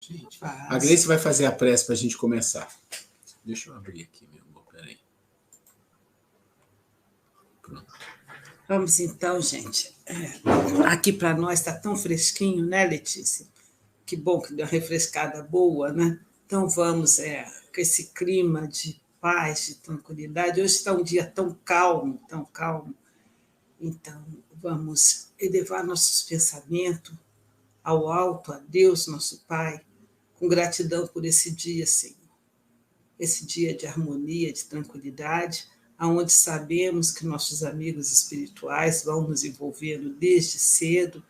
Gente, a Gleice vai fazer a prece para a gente começar. Deixa eu abrir aqui, meu amor, peraí. Pronto. Vamos então, gente. Aqui para nós está tão fresquinho, né, Letícia? Que bom que deu uma refrescada boa, né? Então vamos com esse clima de paz, de tranquilidade. Hoje está um dia tão calmo, tão calmo. Então vamos elevar nossos pensamentos ao alto, a Deus, nosso Pai, com gratidão por esse dia, Senhor. Esse dia de harmonia, de tranquilidade, onde sabemos que nossos amigos espirituais vão nos envolvendo desde cedo,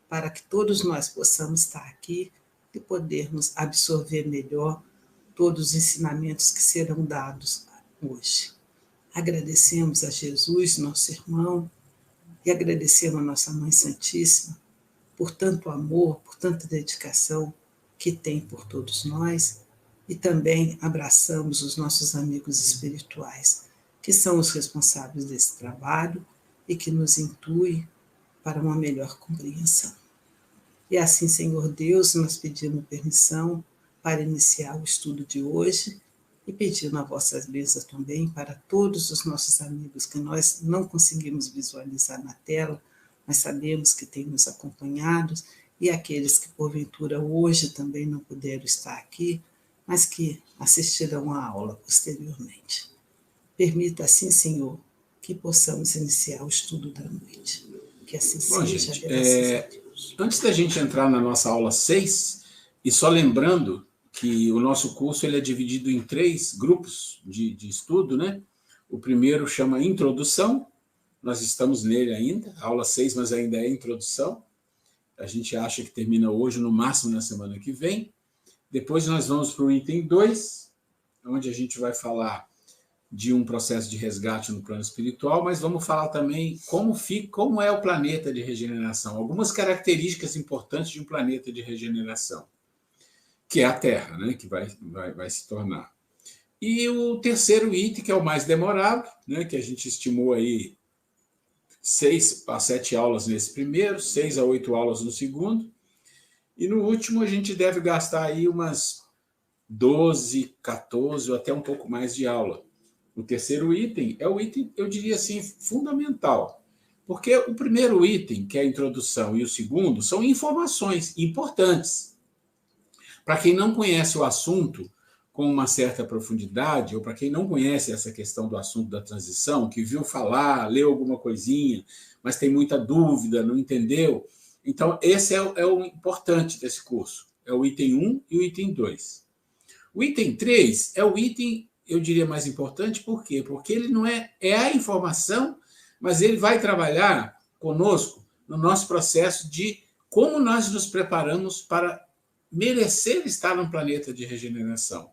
para que todos nós possamos estar aqui e podermos absorver melhor todos os ensinamentos que serão dados hoje. Agradecemos a Jesus, nosso irmão, e agradecemos a nossa Mãe Santíssima por tanto amor, por tanta dedicação que tem por todos nós, e também abraçamos os nossos amigos espirituais, que são os responsáveis desse trabalho e que nos intuem para uma melhor compreensão. E assim, Senhor Deus, nós pedimos permissão para iniciar o estudo de hoje e pedindo a vossas bênçãos também para todos os nossos amigos que nós não conseguimos visualizar na tela, mas sabemos que têm nos acompanhado, e aqueles que porventura hoje também não puderam estar aqui, mas que assistirão à aula posteriormente. Permita assim, Senhor, que possamos iniciar o estudo da noite. Que assim seja, gente, graças a Deus. Antes da gente entrar na nossa aula 6, e só lembrando que o nosso curso ele é dividido em 3 grupos de estudo, né? O primeiro chama Introdução, nós estamos nele ainda, aula 6, mas ainda é Introdução. A gente acha que termina hoje, no máximo na semana que vem. Depois nós vamos para o item 2, onde a gente vai falar de um processo de resgate no plano espiritual, mas vamos falar também como é o planeta de regeneração, algumas características importantes de um planeta de regeneração, que é a Terra, né, que vai se tornar. E o terceiro item, que é o mais demorado, né, que a gente estimou aí 6 a 7 aulas nesse primeiro, 6 a 8 aulas no segundo, e no último a gente deve gastar aí umas 12, 14 ou até um pouco mais de aula. O terceiro item é o item, eu diria assim, fundamental, porque o primeiro item, que é a introdução, e o segundo são informações importantes. Para quem não conhece o assunto com uma certa profundidade, ou para quem não conhece essa questão do assunto da transição, que viu falar, leu alguma coisinha, mas tem muita dúvida, não entendeu, então esse é o importante desse curso, é o item 1 e o item 2. O item 3 é o item, eu diria, mais importante, por quê? Porque ele não é a informação, mas ele vai trabalhar conosco no nosso processo de como nós nos preparamos para merecer estar num planeta de regeneração.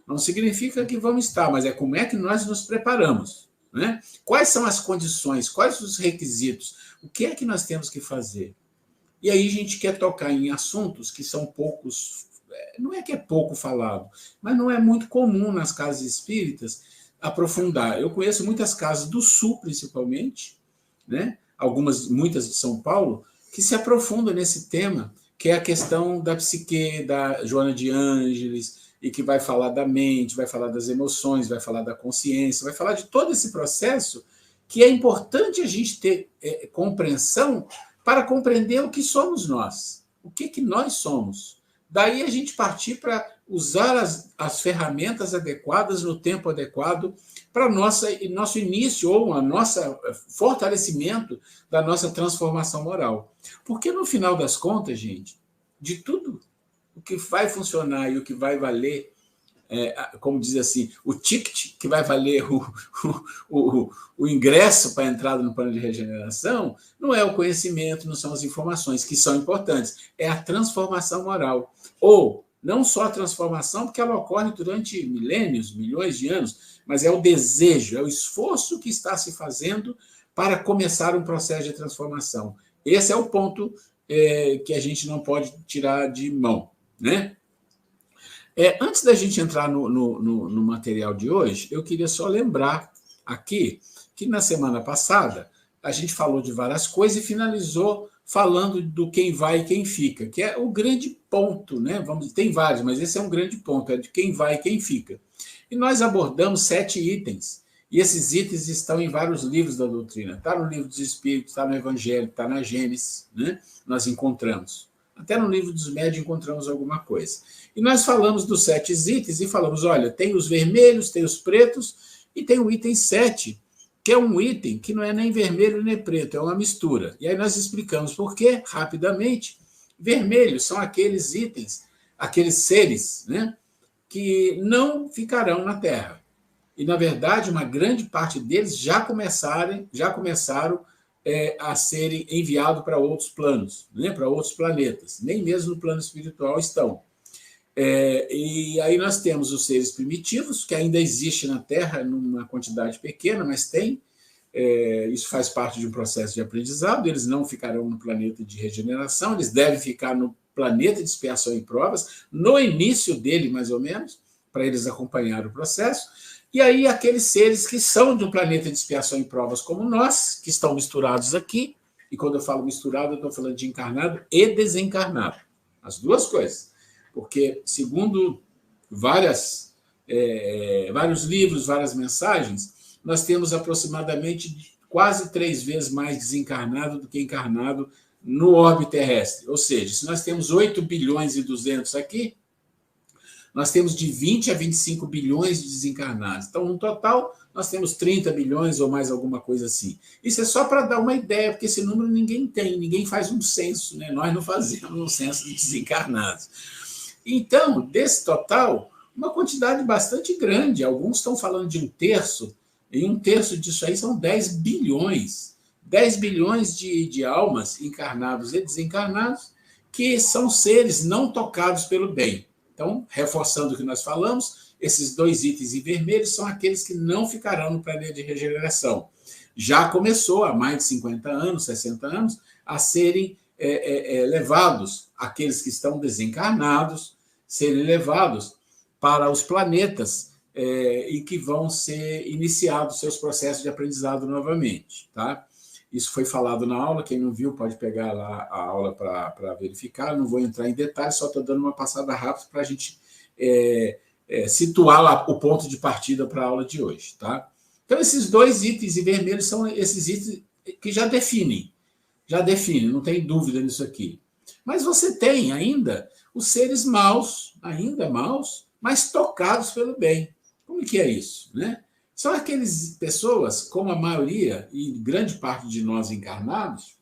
Não significa que vamos estar, mas é como é que nós nos preparamos, né? Quais são as condições, quais os requisitos, o que é que nós temos que fazer? E aí a gente quer tocar em assuntos que são poucos, não é que é pouco falado, mas não é muito comum nas casas espíritas aprofundar. Eu conheço muitas casas do Sul, principalmente, né? Muitas de São Paulo, que se aprofundam nesse tema, que é a questão da psique, da Joana de Ângeles, e que vai falar da mente, vai falar das emoções, vai falar da consciência, vai falar de todo esse processo que é importante a gente ter compreensão para compreender o que somos nós, o que nós somos. Daí a gente partir para usar as ferramentas adequadas no tempo adequado para nosso início ou a nossa fortalecimento da nossa transformação moral. Porque no final das contas, gente, de tudo o que vai funcionar e o que vai valer, como diz assim, o ticket que vai valer o ingresso para a entrada no plano de regeneração, não é o conhecimento, não são as informações, que são importantes, é a transformação moral. Ou, não só a transformação, porque ela ocorre durante milênios, milhões de anos, mas é o desejo, é o esforço que está se fazendo para começar um processo de transformação. Esse é o ponto que a gente não pode tirar de mão, né? Antes da gente entrar no material de hoje, eu queria só lembrar aqui que na semana passada a gente falou de várias coisas e finalizou falando do quem vai e quem fica, que é o grande ponto, né? Tem vários, mas esse é um grande ponto, é de quem vai e quem fica. E nós abordamos 7 itens, e esses itens estão em vários livros da doutrina. Está no livro dos Espíritos, está no Evangelho, está na Gênesis, né? Nós encontramos. Até no livro dos Médiuns encontramos alguma coisa. E nós falamos dos 7 itens e falamos, olha, tem os vermelhos, tem os pretos, e tem o item 7, que é um item que não é nem vermelho nem preto, é uma mistura. E aí nós explicamos por quê, rapidamente. Vermelhos são aqueles itens, aqueles seres, né, que não ficarão na Terra. E, na verdade, uma grande parte deles já começaram a serem enviados para outros planos, né, para outros planetas. Nem mesmo no plano espiritual estão. E aí nós temos os seres primitivos, que ainda existem na Terra numa quantidade pequena, mas tem. Isso faz parte de um processo de aprendizado. Eles não ficarão no planeta de regeneração, eles devem ficar no planeta de expiação e provas, no início dele, mais ou menos, para eles acompanharem o processo. E aí aqueles seres que são de um planeta de expiação e provas como nós, que estão misturados aqui, e quando eu falo misturado, eu estou falando de encarnado e desencarnado. As duas coisas. Porque, segundo vários livros, várias mensagens, nós temos aproximadamente quase 3 vezes mais desencarnado do que encarnado no orbe terrestre. Ou seja, se nós temos 8 bilhões e 200 aqui, nós temos de 20 a 25 bilhões de desencarnados. Então, no total, nós temos 30 bilhões ou mais alguma coisa assim. Isso é só para dar uma ideia, porque esse número ninguém tem, ninguém faz um censo, né? Nós não fazemos um censo de desencarnados. Então, desse total, uma quantidade bastante grande. Alguns estão falando de 1/3, e 1/3 disso aí são 10 bilhões. 10 bilhões de almas, encarnados e desencarnados, que são seres não tocados pelo bem. Então, reforçando o que nós falamos, esses 2 itens em vermelho são aqueles que não ficarão no planeta de regeneração. Já começou, há mais de 50 anos, 60 anos, a serem levados, aqueles que estão desencarnados, serem levados para os planetas e que vão ser iniciados seus processos de aprendizado novamente. Tá? Isso foi falado na aula, quem não viu pode pegar lá a aula para verificar, não vou entrar em detalhes, só estou dando uma passada rápida para a gente situar lá o ponto de partida para a aula de hoje. Tá? Então, esses 2 itens em vermelho são esses itens que já definem, não tem dúvida nisso aqui. Mas você tem ainda os seres maus, ainda maus, mas tocados pelo bem. Como que é isso, né? São aquelas pessoas, como a maioria e grande parte de nós encarnados,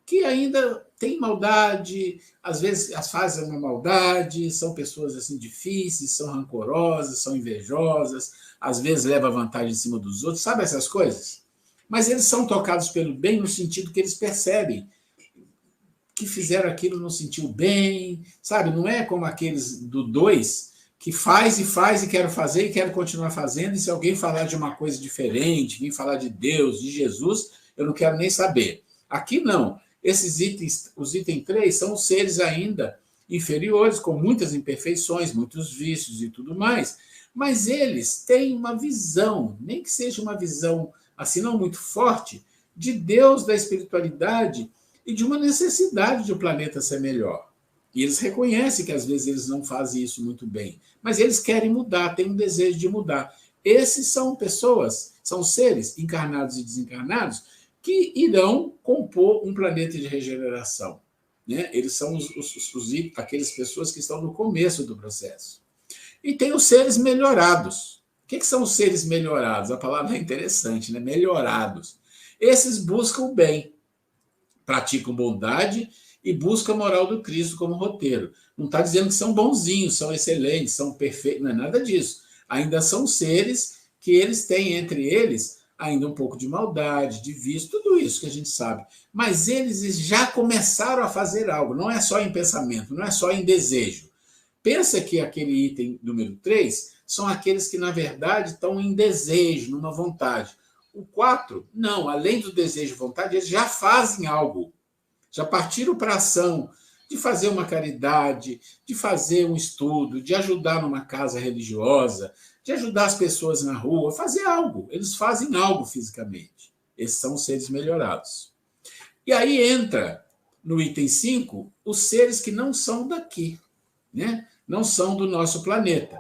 que ainda têm maldade, às vezes fazem uma maldade, são pessoas assim difíceis, são rancorosas, são invejosas, às vezes levam vantagem em cima dos outros, sabe essas coisas? Mas eles são tocados pelo bem no sentido que eles percebem que fizeram aquilo, não sentiu bem, sabe? Não é como aqueles do 2, que faz e quero fazer e quero continuar fazendo, e se alguém falar de uma coisa diferente, vir falar de Deus, de Jesus, eu não quero nem saber. Aqui não. Esses itens, os itens 3, são seres ainda inferiores, com muitas imperfeições, muitos vícios e tudo mais, mas eles têm uma visão, nem que seja uma visão assim não muito forte, de Deus, da espiritualidade e de uma necessidade de o planeta ser melhor. E eles reconhecem que às vezes eles não fazem isso muito bem, mas eles querem mudar, têm um desejo de mudar. Esses são pessoas, são seres encarnados e desencarnados que irão compor um planeta de regeneração. Né? Eles são aquelas pessoas que estão no começo do processo. E tem os seres melhorados. O que são os seres melhorados? A palavra é interessante, né? Melhorados. Esses buscam o bem, praticam bondade e buscam a moral do Cristo como roteiro. Não está dizendo que são bonzinhos, são excelentes, são perfeitos, não é nada disso. Ainda são seres que eles têm entre eles ainda um pouco de maldade, de vício, tudo isso que a gente sabe. Mas eles já começaram a fazer algo, não é só em pensamento, não é só em desejo. Pensa que aquele item número 3 são aqueles que, na verdade, estão em desejo, numa vontade. O 4, não, além do desejo e vontade, eles já fazem algo. Já partiram para a ação de fazer uma caridade, de fazer um estudo, de ajudar numa casa religiosa, de ajudar as pessoas na rua, fazer algo. Eles fazem algo fisicamente. Esses são os seres melhorados. E aí entra no item 5, os seres que não são daqui, né? Não são do nosso planeta.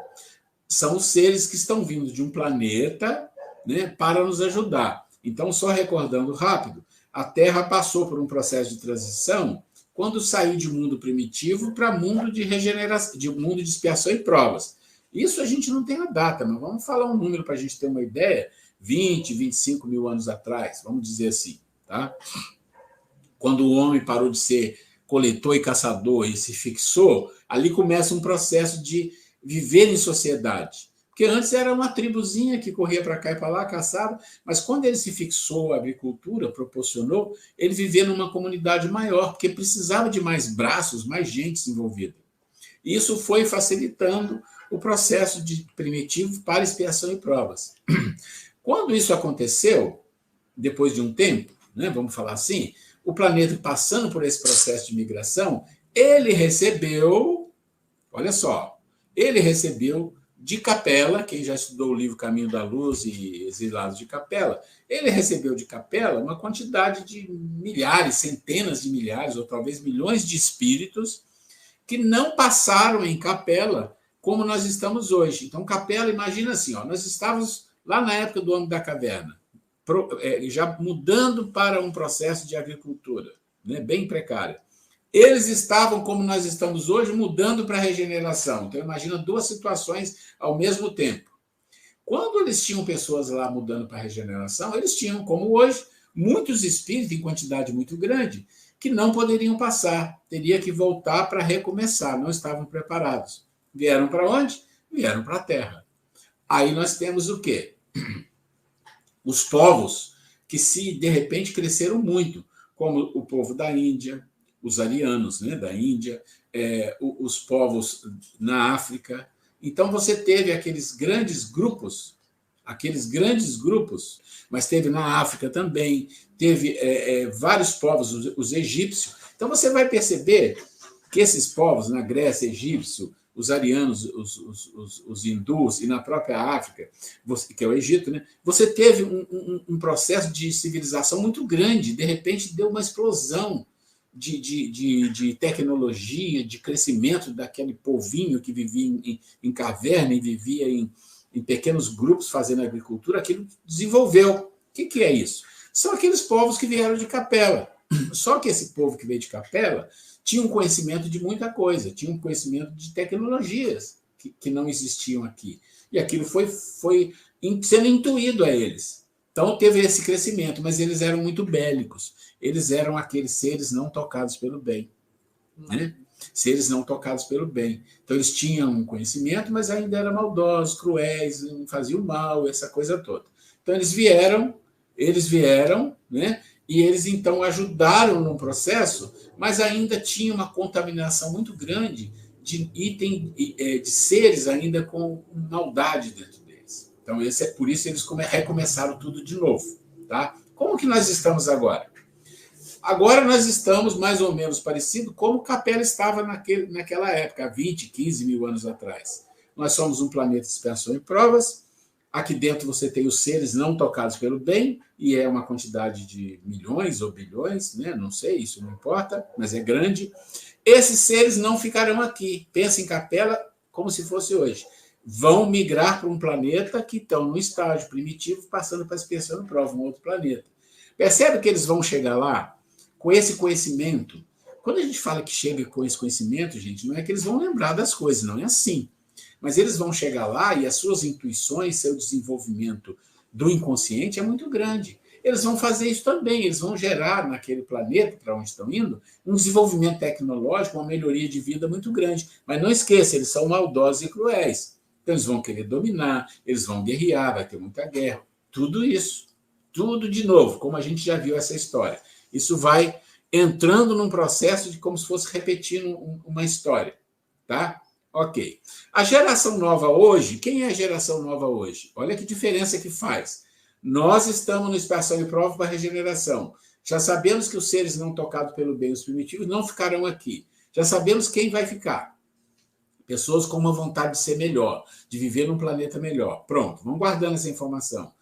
São os seres que estão vindo de um planeta, né, para nos ajudar. Então, só recordando rápido, a Terra passou por um processo de transição quando saiu de mundo primitivo para mundo de regeneração, de mundo de expiação e provas. Isso a gente não tem a data, mas vamos falar um número para a gente ter uma ideia, 20, 25 mil anos atrás, vamos dizer assim, tá? Quando o homem parou de ser coletor e caçador e se fixou, ali começa um processo de viver em sociedade. Porque antes era uma tribuzinha que corria para cá e para lá, caçava, mas quando ele se fixou, a agricultura proporcionou ele viver numa comunidade maior, porque precisava de mais braços, mais gente envolvida. Isso foi facilitando o processo de primitivo para expiação e provas. Quando isso aconteceu, depois de um tempo, né, vamos falar assim, o planeta passando por esse processo de migração, ele recebeu, olha só, ele recebeu de Capela, quem já estudou o livro Caminho da Luz e Exilados de Capela, ele recebeu de Capela uma quantidade de milhares, centenas de milhares, ou talvez milhões de espíritos que não passaram em Capela como nós estamos hoje. Então, Capela, imagina assim, ó, nós estávamos lá na época do Homem da Caverna, já mudando para um processo de agricultura, né, bem precária. Eles estavam, como nós estamos hoje, mudando para a regeneração. Então, imagina duas situações ao mesmo tempo. Quando eles tinham pessoas lá mudando para a regeneração, eles tinham, como hoje, muitos espíritos em quantidade muito grande que não poderiam passar, teria que voltar para recomeçar, não estavam preparados. Vieram para onde? Vieram para a Terra. Aí nós temos o quê? Os povos que, de repente, cresceram muito, como o povo da Índia, os arianos, né, da Índia, os povos na África. Então, você teve aqueles grandes grupos, mas teve na África também, teve vários povos, os egípcios. Então, você vai perceber que esses povos, na Grécia, egípcio, os arianos, os hindus, e na própria África, que é o Egito, né, você teve um processo de civilização muito grande, de repente deu uma explosão de tecnologia, de crescimento daquele povinho que vivia em caverna e vivia em pequenos grupos fazendo agricultura, aquilo desenvolveu. O que é isso? São aqueles povos que vieram de Capela. Só que esse povo que veio de Capela tinha um conhecimento de muita coisa, tinha um conhecimento de tecnologias que não existiam aqui. E aquilo foi sendo intuído a eles. Então, teve esse crescimento, mas eles eram muito bélicos. Eles eram aqueles seres não tocados pelo bem. Né? Seres não tocados pelo bem. Então, eles tinham um conhecimento, mas ainda eram maldosos, cruéis, faziam mal, essa coisa toda. Então, eles vieram, né? E eles, então, ajudaram no processo, mas ainda tinha uma contaminação muito grande de seres ainda com maldade dentro deles. Então, por isso eles recomeçaram tudo de novo. Tá? Como que nós estamos agora? Agora nós estamos mais ou menos parecido como Capela estava naquela época, há 20, 15 mil anos atrás. Nós somos um planeta de expiação e provas. Aqui dentro você tem os seres não tocados pelo bem, e é uma quantidade de milhões ou bilhões, né? Não sei, isso não importa, mas é grande. Esses seres não ficarão aqui. Pensa em Capela como se fosse hoje. Vão migrar para um planeta que estão no estágio primitivo, passando para a expiação e prova, um outro planeta. Percebe que eles vão chegar lá com esse conhecimento. Quando a gente fala que chega com esse conhecimento, gente, não é que eles vão lembrar das coisas, não é assim. Mas eles vão chegar lá e as suas intuições, seu desenvolvimento do inconsciente é muito grande. Eles vão fazer isso também, eles vão gerar naquele planeta para onde estão indo um desenvolvimento tecnológico, uma melhoria de vida muito grande. Mas não esqueça, eles são maldosos e cruéis. Então eles vão querer dominar, eles vão guerrear, vai ter muita guerra. Tudo isso, tudo de novo, como a gente já viu essa história. Isso vai entrando num processo de como se fosse repetindo uma história, tá? Ok. A geração nova hoje, quem é a geração nova hoje? Olha que diferença que faz. Nós estamos no expiação e prova para a regeneração. Já sabemos que os seres não tocados pelo bem, os primitivos, não ficarão aqui. Já sabemos quem vai ficar. Pessoas com uma vontade de ser melhor, de viver num planeta melhor. Pronto, vamos guardando essa informação.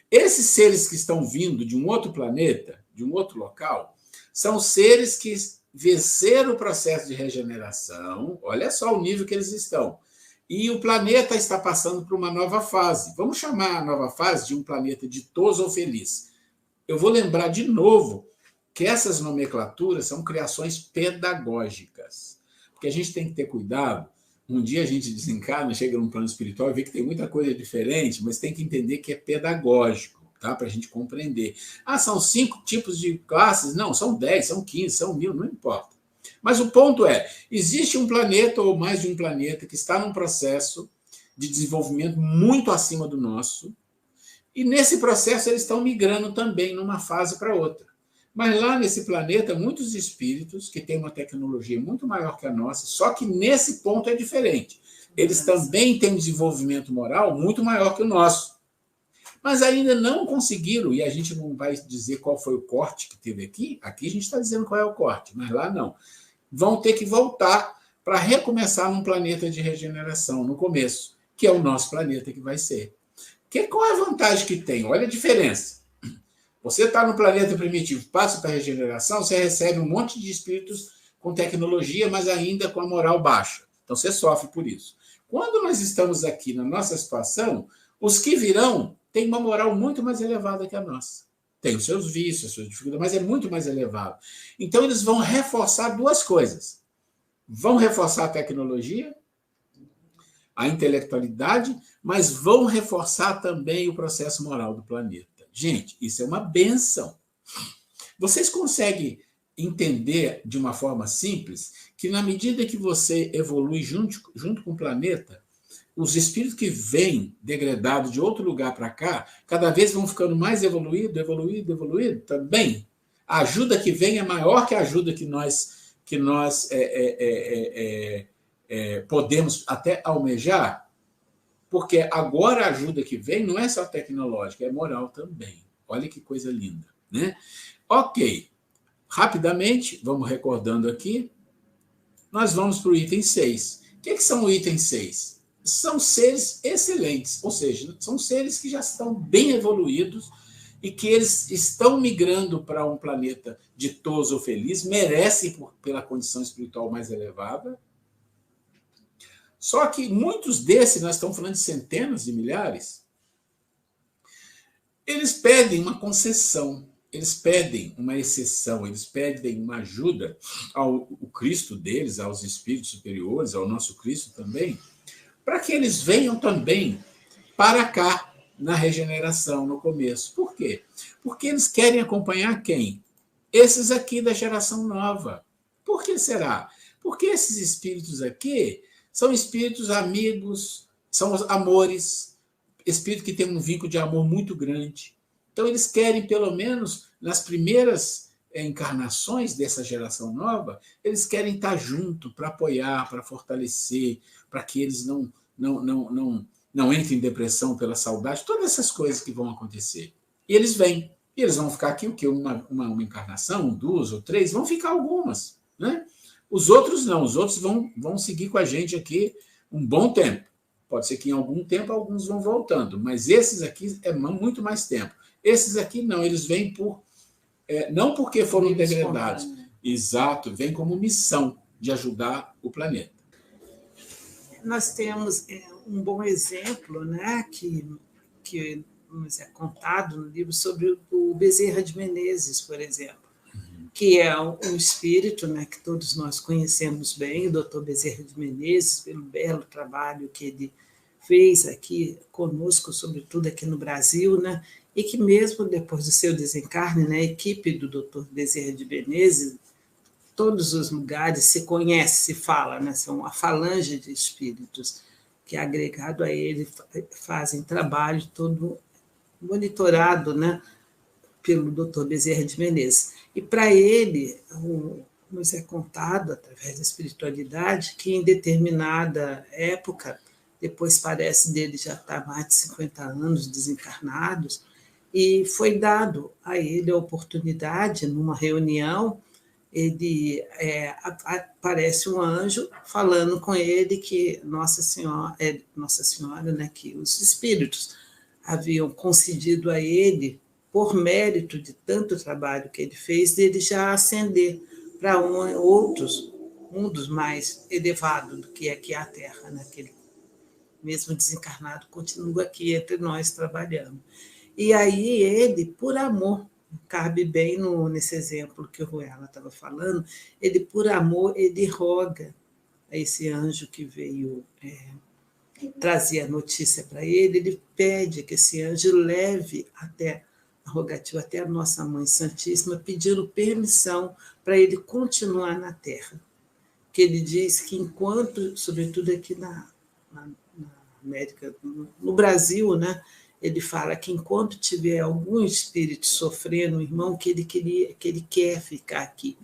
Esses seres que estão vindo de um outro planeta, de um outro local, são seres que vencer o processo de regeneração, olha só o nível que eles estão, e o planeta está passando por uma nova fase. Vamos chamar a nova fase de um planeta ditoso ou feliz. Eu vou lembrar de novo que essas nomenclaturas são criações pedagógicas, porque a gente tem que ter cuidado. Um dia a gente desencarna, chega num plano espiritual e vê que tem muita coisa diferente, mas tem que entender que é pedagógico, tá? Para a gente compreender. Ah, são 5 tipos de classes? Não, são 10, são 15, são 1000, não importa. Mas o ponto é, existe um planeta ou mais de um planeta que está num processo de desenvolvimento muito acima do nosso, e nesse processo eles estão migrando também numa fase para outra. Mas lá nesse planeta, muitos espíritos que têm uma tecnologia muito maior que a nossa, só que nesse ponto é diferente. Eles também têm um desenvolvimento moral muito maior que o nosso. Mas ainda não conseguiram, e a gente não vai dizer qual foi o corte que teve aqui, aqui a gente está dizendo qual é o corte, mas lá não. Vão ter que voltar para recomeçar num planeta de regeneração no começo, que é o nosso planeta que vai ser. Qual é a vantagem que tem? Olha a diferença. Você está no planeta primitivo, passa para a regeneração, você recebe um monte de espíritos com tecnologia, mas ainda com a moral baixa. Então você sofre por isso. Quando nós estamos aqui na nossa situação, os que virão têm uma moral muito mais elevada que a nossa. Tem os seus vícios, as suas dificuldades, mas é muito mais elevado. Então eles vão reforçar 2 coisas. Vão reforçar a tecnologia, a intelectualidade, mas vão reforçar também o processo moral do planeta. Gente, isso é uma benção. Vocês conseguem entender de uma forma simples que, na medida que você evolui junto com o planeta, os espíritos que vêm degradados de outro lugar para cá, cada vez vão ficando mais evoluído também. A ajuda que vem é maior que a ajuda que nós podemos até almejar, porque agora a ajuda que vem não é só tecnológica, é moral também. Olha que coisa linda, né? Ok, rapidamente, vamos recordando aqui, nós vamos para o item 6. O que são o item 6? São seres excelentes, ou seja, são seres que já estão bem evoluídos e que eles estão migrando para um planeta ditoso ou feliz, merecem pela condição espiritual mais elevada. Só que muitos desses, nós estamos falando de centenas de milhares, eles pedem uma concessão, eles pedem uma exceção, eles pedem uma ajuda ao Cristo deles, aos espíritos superiores, ao nosso Cristo também, para que eles venham também para cá, na regeneração, no começo. Por quê? Porque eles querem acompanhar quem? Esses aqui da geração nova. Por que será? Porque esses espíritos aqui são espíritos amigos, são amores, espírito que tem um vínculo de amor muito grande. Então, eles querem, pelo menos, nas primeiras encarnações dessa geração nova, eles querem estar junto para apoiar, para fortalecer, para que eles não entrem em depressão pela saudade, todas essas coisas que vão acontecer. E eles vêm. E eles vão ficar aqui o quê? Uma encarnação, 2 ou 3, vão ficar algumas, né? Os outros não, os outros vão seguir com a gente aqui um bom tempo. Pode ser que em algum tempo alguns vão voltando, mas esses aqui é muito mais tempo. Esses aqui não, eles vêm não porque foram degradados. Exato, vêm como missão de ajudar o planeta. Nós temos um bom exemplo, né, que nos é contado no livro sobre o Bezerra de Menezes, por exemplo, que é um espírito, né, que todos nós conhecemos bem, o doutor Bezerra de Menezes, pelo belo trabalho que ele fez aqui conosco, sobretudo aqui no Brasil, né, e que mesmo depois do seu desencarne, né, a equipe do doutor Bezerra de Menezes, todos os lugares se conhece, se fala, né, são uma falange de espíritos que, agregado a ele, fazem trabalho todo monitorado, né, pelo doutor Bezerra de Menezes. E para ele, nos é contado, através da espiritualidade, que em determinada época, depois parece dele já estar mais de 50 anos desencarnados, e foi dado a ele a oportunidade, numa reunião, ele aparece um anjo falando com ele que Nossa Senhora, né, que os espíritos haviam concedido a ele, por mérito de tanto trabalho que ele fez, dele já ascender para outros mundos mais elevados do que aqui a Terra, né? Que ele, mesmo desencarnado, continua aqui entre nós trabalhando. E aí ele, por amor, cabe bem nesse exemplo que o Ruela estava falando, ele, por amor, ele roga a esse anjo que veio trazer a notícia para ele pede que esse anjo leve até a rogativa, até a nossa Mãe Santíssima, pedindo permissão para ele continuar na Terra. Que ele diz que enquanto, sobretudo aqui na América, no Brasil, né, ele fala que enquanto tiver algum espírito sofrendo, irmão, que ele quer ficar aqui,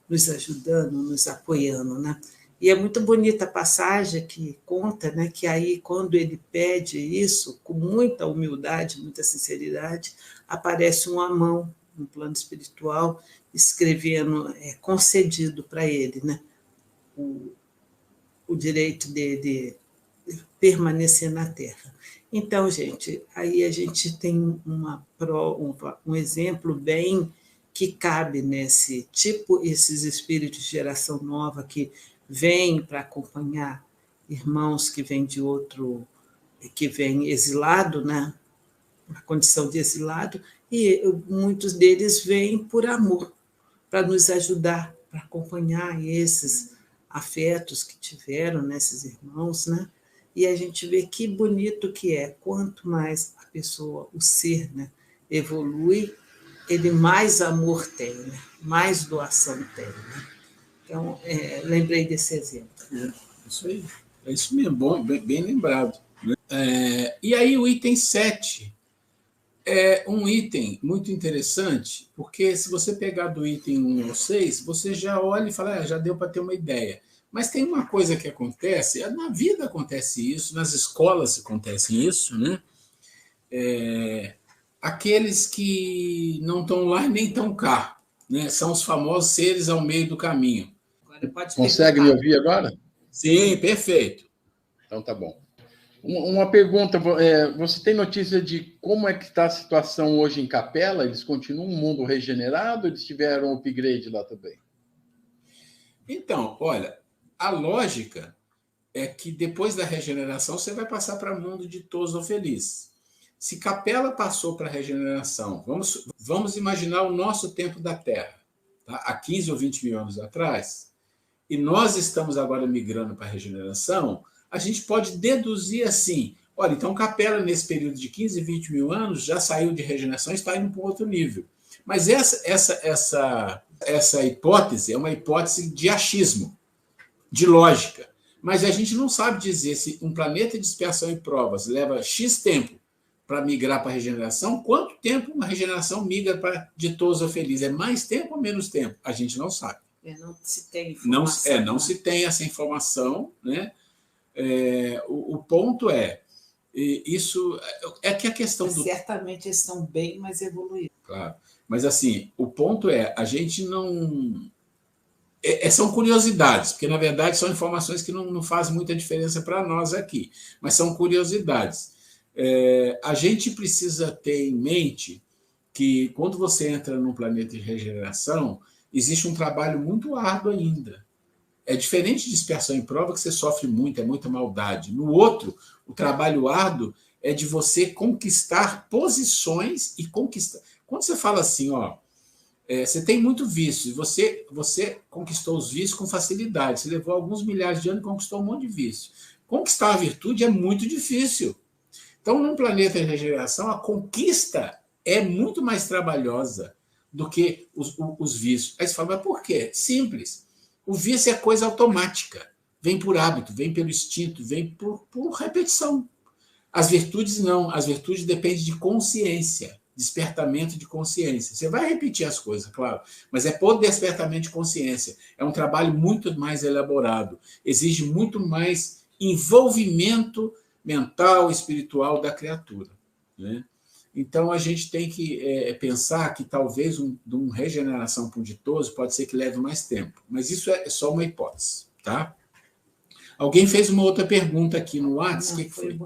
nos ajudando, nos apoiando, né? E é muito bonita a passagem que conta, né, que aí, quando ele pede isso, com muita humildade, muita sinceridade, aparece uma mão, no plano espiritual, escrevendo, concedido para ele, né, o direito de permanecer na Terra. Então, gente, aí a gente tem um exemplo bem que cabe nesse tipo, esses espíritos de geração nova que vêm para acompanhar irmãos que vêm de outro, que vêm exilado, né, na condição de exilado, e muitos deles vêm por amor, para nos ajudar, para acompanhar esses afetos que tiveram nesses irmãos, né? E a gente vê que bonito que é, quanto mais a pessoa, o ser, né, evolui, ele mais amor tem, né? Mais doação tem, né? Então, lembrei desse exemplo. Isso aí. É isso mesmo, bom, bem lembrado. E aí o item 7 é um item muito interessante, porque se você pegar do item 1 ao 6, você já olha e fala, já deu para ter uma ideia. Mas tem uma coisa que acontece, na vida acontece isso, nas escolas acontece isso, né? Aqueles que não estão lá e nem estão cá, né? São os famosos seres ao meio do caminho. Consegue me ouvir agora? Sim, perfeito. Então tá bom. Uma pergunta, você tem notícia de como é que está a situação hoje em Capela? Eles continuam um mundo regenerado ou eles tiveram upgrade lá também? Então, olha, a lógica é que depois da regeneração você vai passar para o mundo ditoso ou feliz. Se Capela passou para a regeneração, vamos imaginar o nosso tempo da Terra, tá? Há 15 ou 20 mil anos atrás, e nós estamos agora migrando para a regeneração, a gente pode deduzir assim, olha, então Capela, nesse período de 15, 20 mil anos, já saiu de regeneração e está indo para um outro nível. Mas essa hipótese é uma hipótese de achismo, de lógica. Mas a gente não sabe dizer se um planeta de expiação e provas leva X tempo para migrar para a regeneração, quanto tempo uma regeneração migra para ditoso ou feliz. É mais tempo ou menos tempo? A gente não sabe. Não se tem informação. Não se tem essa informação, né? O ponto isso é que a questão do... Certamente eles estão bem mais evoluídos. Claro. Mas, assim, o ponto a gente não... são curiosidades, porque, na verdade, são informações que não fazem muita diferença para nós aqui, mas são curiosidades. A gente precisa ter em mente que, quando você entra num planeta de regeneração, existe um trabalho muito árduo ainda. É diferente de expiação em prova, que você sofre muito, é muita maldade. No outro, o trabalho árduo é de você conquistar posições e conquistar... Quando você fala assim, você tem muito vício, você conquistou os vícios com facilidade, você levou alguns milhares de anos e conquistou um monte de vício. Conquistar a virtude é muito difícil. Então, num planeta de regeneração, a conquista é muito mais trabalhosa do que os vícios. Aí você fala, mas por quê? Simples. O vício é coisa automática. Vem por hábito, vem pelo instinto, vem por repetição. As virtudes não. As virtudes dependem de consciência, despertamento de consciência. Você vai repetir as coisas, claro, mas é por despertamento de consciência. É um trabalho muito mais elaborado. Exige muito mais envolvimento mental, espiritual da criatura, né? Então, a gente tem que pensar que talvez de uma regeneração para um ditoso pode ser que leve mais tempo. Mas isso é só uma hipótese, tá? Alguém fez uma outra pergunta aqui no WhatsApp. O que foi?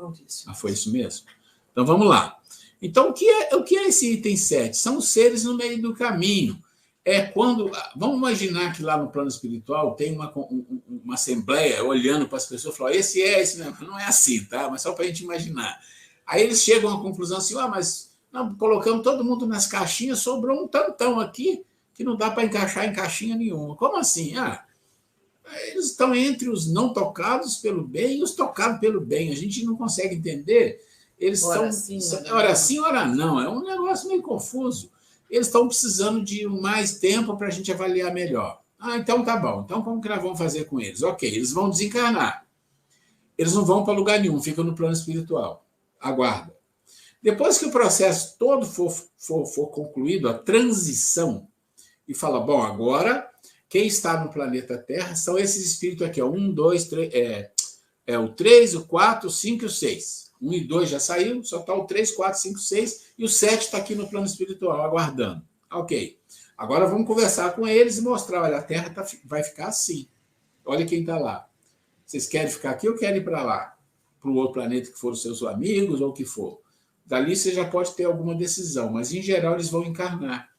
Foi isso mesmo? Então, vamos lá. Então, o que é esse item 7? São os seres no meio do caminho. é quando... Vamos imaginar que lá no plano espiritual tem uma assembleia olhando para as pessoas e falando, esse mesmo. Não é assim, tá? Mas só para a gente imaginar. Aí eles chegam à conclusão assim, mas não, colocamos todo mundo nas caixinhas, sobrou um tantão aqui que não dá para encaixar em caixinha nenhuma. Como assim? Eles estão entre os não tocados pelo bem e os tocados pelo bem. A gente não consegue entender. Eles ora sim, ora não. É um negócio meio confuso. Eles estão precisando de mais tempo para a gente avaliar melhor. Então tá bom. Então como que nós vamos fazer com eles? Ok, eles vão desencarnar. Eles não vão para lugar nenhum, ficam no plano espiritual. Aguarda. Depois que o processo todo for concluído, a transição, e fala, bom, agora quem está no planeta Terra são esses espíritos aqui, 1, 2, 3, o 3, o 4, o 5 e o 6. 1 e 2 já saiu, só está o 3, 4, 5, 6, e o 7 está aqui no plano espiritual, aguardando. Ok. Agora vamos conversar com eles e mostrar, olha, a Terra vai ficar assim. Olha quem está lá. Vocês querem ficar aqui ou querem ir para lá? Para o outro planeta que for os seus amigos ou o que for. Dali você já pode ter alguma decisão, mas em geral eles vão encarnar.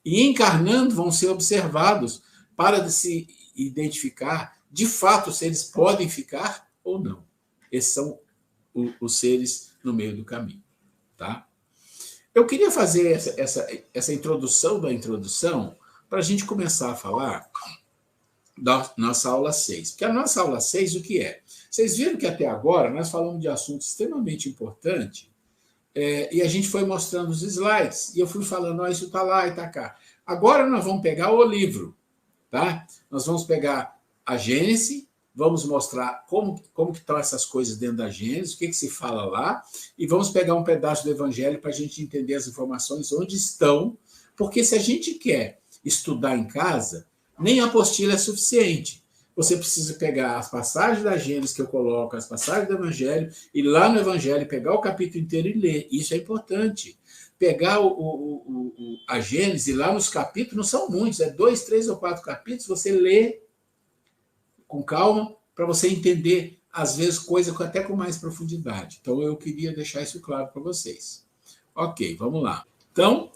E encarnando vão ser observados para se identificar, de fato, se eles podem ficar ou não. Esses são os seres no meio do caminho. Tá? Eu queria fazer essa introdução da introdução para a gente começar a falar da nossa aula 6. Porque a nossa aula 6, o que é? Vocês viram que até agora nós falamos de assuntos extremamente importantes e a gente foi mostrando os slides e eu fui falando, isso está lá e está cá. Agora nós vamos pegar o livro. Tá? Nós vamos pegar a Gênese, vamos mostrar como que estão essas coisas dentro da Gênese, o que se fala lá, e vamos pegar um pedaço do Evangelho para a gente entender as informações onde estão, porque se a gente quer estudar em casa, nem a apostila é suficiente. Você precisa pegar as passagens da Gênese que eu coloco, as passagens do Evangelho, e lá no Evangelho pegar o capítulo inteiro e ler. Isso é importante. Pegar a Gênese, lá nos capítulos, não são muitos, 2, 3 ou 4 capítulos, você lê com calma, para você entender, às vezes, coisa até com mais profundidade. Então, eu queria deixar isso claro para vocês. Ok, vamos lá. Então,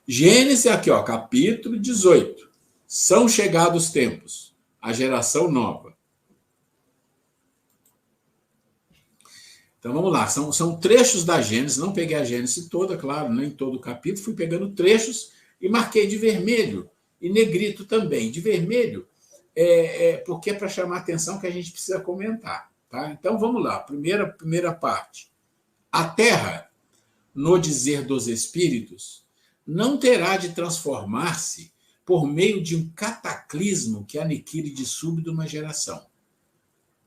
Gênesis aqui, capítulo 18. São chegados os tempos, a geração nova. Então, vamos lá. São trechos da Gênesis. Não peguei a Gênesis toda, claro, nem todo o capítulo. Fui pegando trechos e marquei de vermelho e negrito também. De vermelho, porque é para chamar a atenção que a gente precisa comentar. Tá? Então, vamos lá. Primeira parte. A Terra, no dizer dos Espíritos, não terá de transformar-se por meio de um cataclismo que aniquile de súbito uma geração.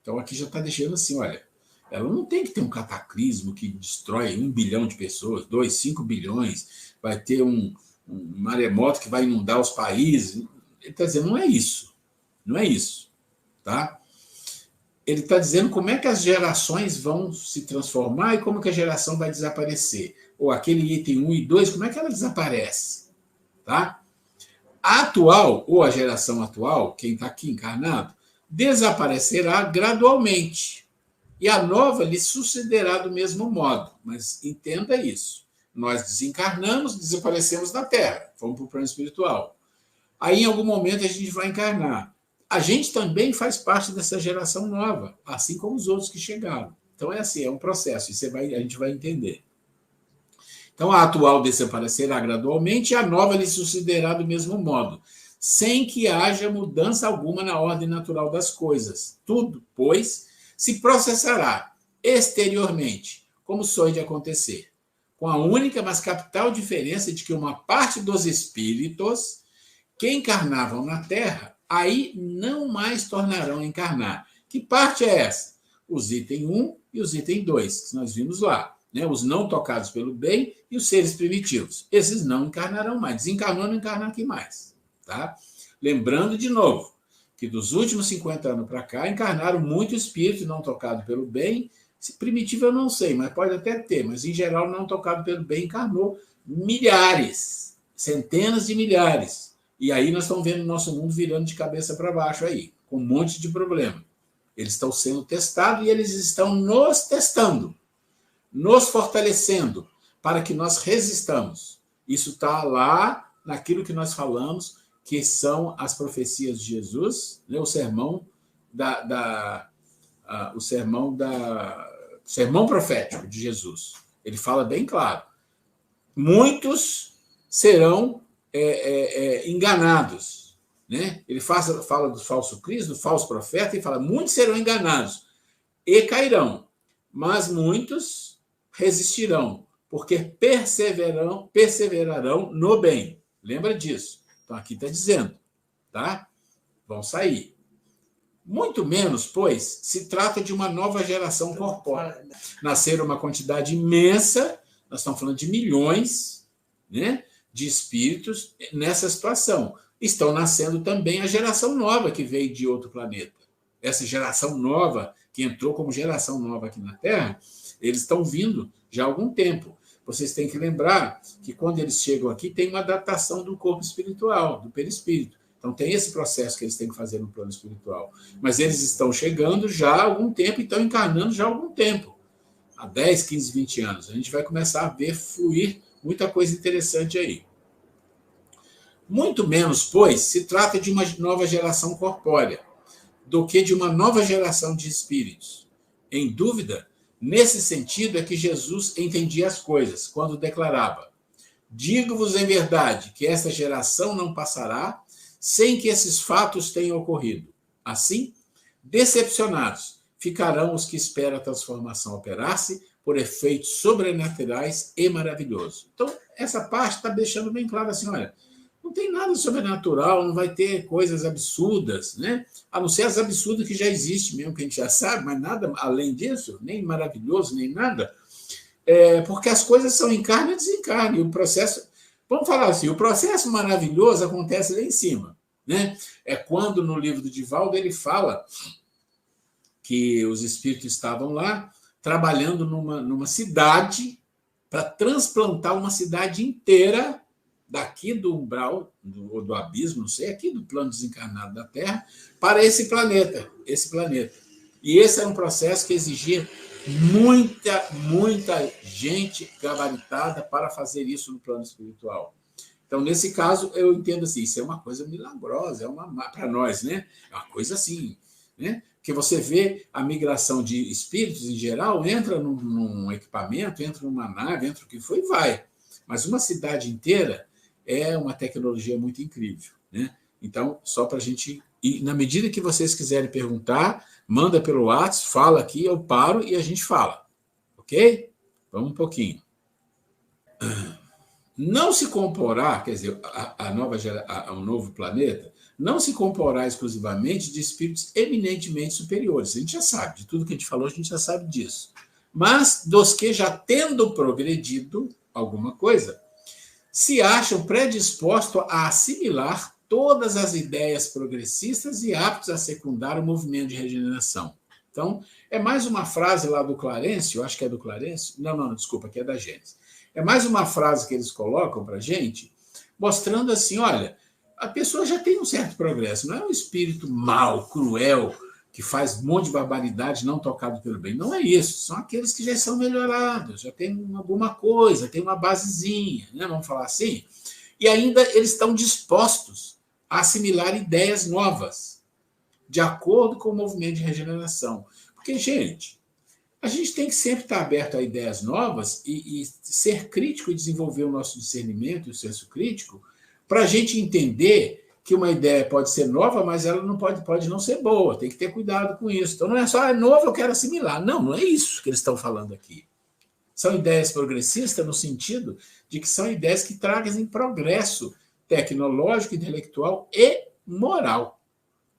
Então, aqui já está deixando assim, olha, ela não tem que ter um cataclismo que destrói 1 bilhão de pessoas, 2, 5 bilhões, vai ter um maremoto que vai inundar os países. Ele está dizendo, não é isso. Não é isso. Tá? Ele está dizendo como é que as gerações vão se transformar e como que a geração vai desaparecer. Ou aquele item 1 e 2, como é que ela desaparece? Tá? A atual, ou a geração atual, quem está aqui encarnado, desaparecerá gradualmente. E a nova lhe sucederá do mesmo modo. Mas entenda isso. Nós desencarnamos, desaparecemos da Terra. Vamos para o plano espiritual. Aí, em algum momento, a gente vai encarnar. A gente também faz parte dessa geração nova, assim como os outros que chegaram. Então, é assim, é um processo. E a gente vai entender. Então, a atual desaparecerá gradualmente e a nova lhe sucederá do mesmo modo, sem que haja mudança alguma na ordem natural das coisas. Tudo, pois, se processará exteriormente, como sonho de acontecer, com a única, mas capital diferença de que uma parte dos espíritos que encarnavam na Terra, aí não mais tornarão a encarnar. Que parte é essa? Os item 1 e os item 2, que nós vimos lá. Né? Os não tocados pelo bem e os seres primitivos. Esses não encarnarão mais. Desencarnou, não encarna aqui mais. Tá? Lembrando de novo, que dos últimos 50 anos para cá, encarnaram muito espírito não tocado pelo bem. Primitivo eu não sei, mas pode até ter, mas em geral não tocado pelo bem encarnou milhares, centenas de milhares. E aí nós estamos vendo o nosso mundo virando de cabeça para baixo aí, com um monte de problema. Eles estão sendo testados e eles estão nos testando, nos fortalecendo, para que nós resistamos. Isso está lá naquilo que nós falamos, que são as profecias de Jesus, né? O sermão sermão profético de Jesus. Ele fala bem claro. Muitos serão enganados, né? Ele fala do falso Cristo, do falso profeta, e fala: muitos serão enganados e cairão, mas muitos resistirão, porque perseverarão no bem. Lembra disso? Então, aqui está dizendo, tá? Vão sair. Muito menos, pois, se trata de uma nova geração corpórea. Nasceram uma quantidade imensa, nós estamos falando de milhões, né, de espíritos nessa situação. Estão nascendo também a geração nova que veio de outro planeta. Essa geração nova, que entrou como geração nova aqui na Terra, eles estão vindo já há algum tempo. Vocês têm que lembrar que quando eles chegam aqui, tem uma adaptação do corpo espiritual, do perispírito. Então, tem esse processo que eles têm que fazer no plano espiritual. Mas eles estão chegando já há algum tempo e estão encarnando já há algum tempo. Há 10, 15, 20 anos. A gente vai começar a ver fluir muita coisa interessante aí. Muito menos, pois, se trata de uma nova geração corpórea do que de uma nova geração de espíritos. Em dúvida, nesse sentido é que Jesus entendia as coisas, quando declarava: digo-vos em verdade que esta geração não passará sem que esses fatos tenham ocorrido. Assim, decepcionados ficarão os que esperam a transformação operar-se por efeitos sobrenaturais e maravilhosos. Então, essa parte está deixando bem claro assim, olha, não tem nada sobrenatural, não vai ter coisas absurdas, né? A não ser as absurdas que já existem mesmo, que a gente já sabe, mas nada além disso, nem maravilhoso, nem nada, porque as coisas são encarne e desencarne, o processo... Vamos falar assim, o processo maravilhoso acontece lá em cima, né? É quando no livro do Divaldo ele fala que os espíritos estavam lá trabalhando numa cidade para transplantar uma cidade inteira daqui do umbral, do abismo, não sei, aqui do plano desencarnado da Terra, para esse planeta. E esse era um processo que exigia muita gente gabaritada para fazer isso no plano espiritual. Então, nesse caso, eu entendo assim, isso é uma coisa milagrosa, para nós, né? É uma coisa assim, né? Que você vê a migração de espíritos em geral, entra num equipamento, entra numa nave, entra o que for e vai. Mas uma cidade inteira é uma tecnologia muito incrível, né? Então, só para a gente... E na medida que vocês quiserem perguntar, manda pelo WhatsApp, fala aqui, eu paro e a gente fala. Ok? Vamos um pouquinho. Não se comporá, quer dizer, o novo planeta, não se comporá exclusivamente de espíritos eminentemente superiores. A gente já sabe, de tudo que a gente falou, a gente já sabe disso. Mas dos que, já tendo progredido alguma coisa, se acham predispostos a assimilar todas as ideias progressistas e aptos a secundar o movimento de regeneração. Então, é mais uma frase lá do Clarencio, eu acho que é do Clarencio, não, desculpa, que é da Gênesis. É mais uma frase que eles colocam para a gente, mostrando assim, olha, a pessoa já tem um certo progresso, não é um espírito mau, cruel, que faz um monte de barbaridade não tocado pelo bem. Não é isso, são aqueles que já são melhorados, já tem alguma coisa, tem uma basezinha, né? Vamos falar assim. E ainda eles estão dispostos a assimilar ideias novas, de acordo com o movimento de regeneração. Porque, gente, a gente tem que sempre estar aberto a ideias novas e ser crítico e desenvolver o nosso discernimento e o senso crítico para a gente entender que uma ideia pode ser nova, mas ela não pode não ser boa. Tem que ter cuidado com isso. Então, não é só, é novo, eu quero assimilar. Não é isso que eles estão falando aqui. São ideias progressistas no sentido de que são ideias que trazem progresso tecnológico, intelectual e moral.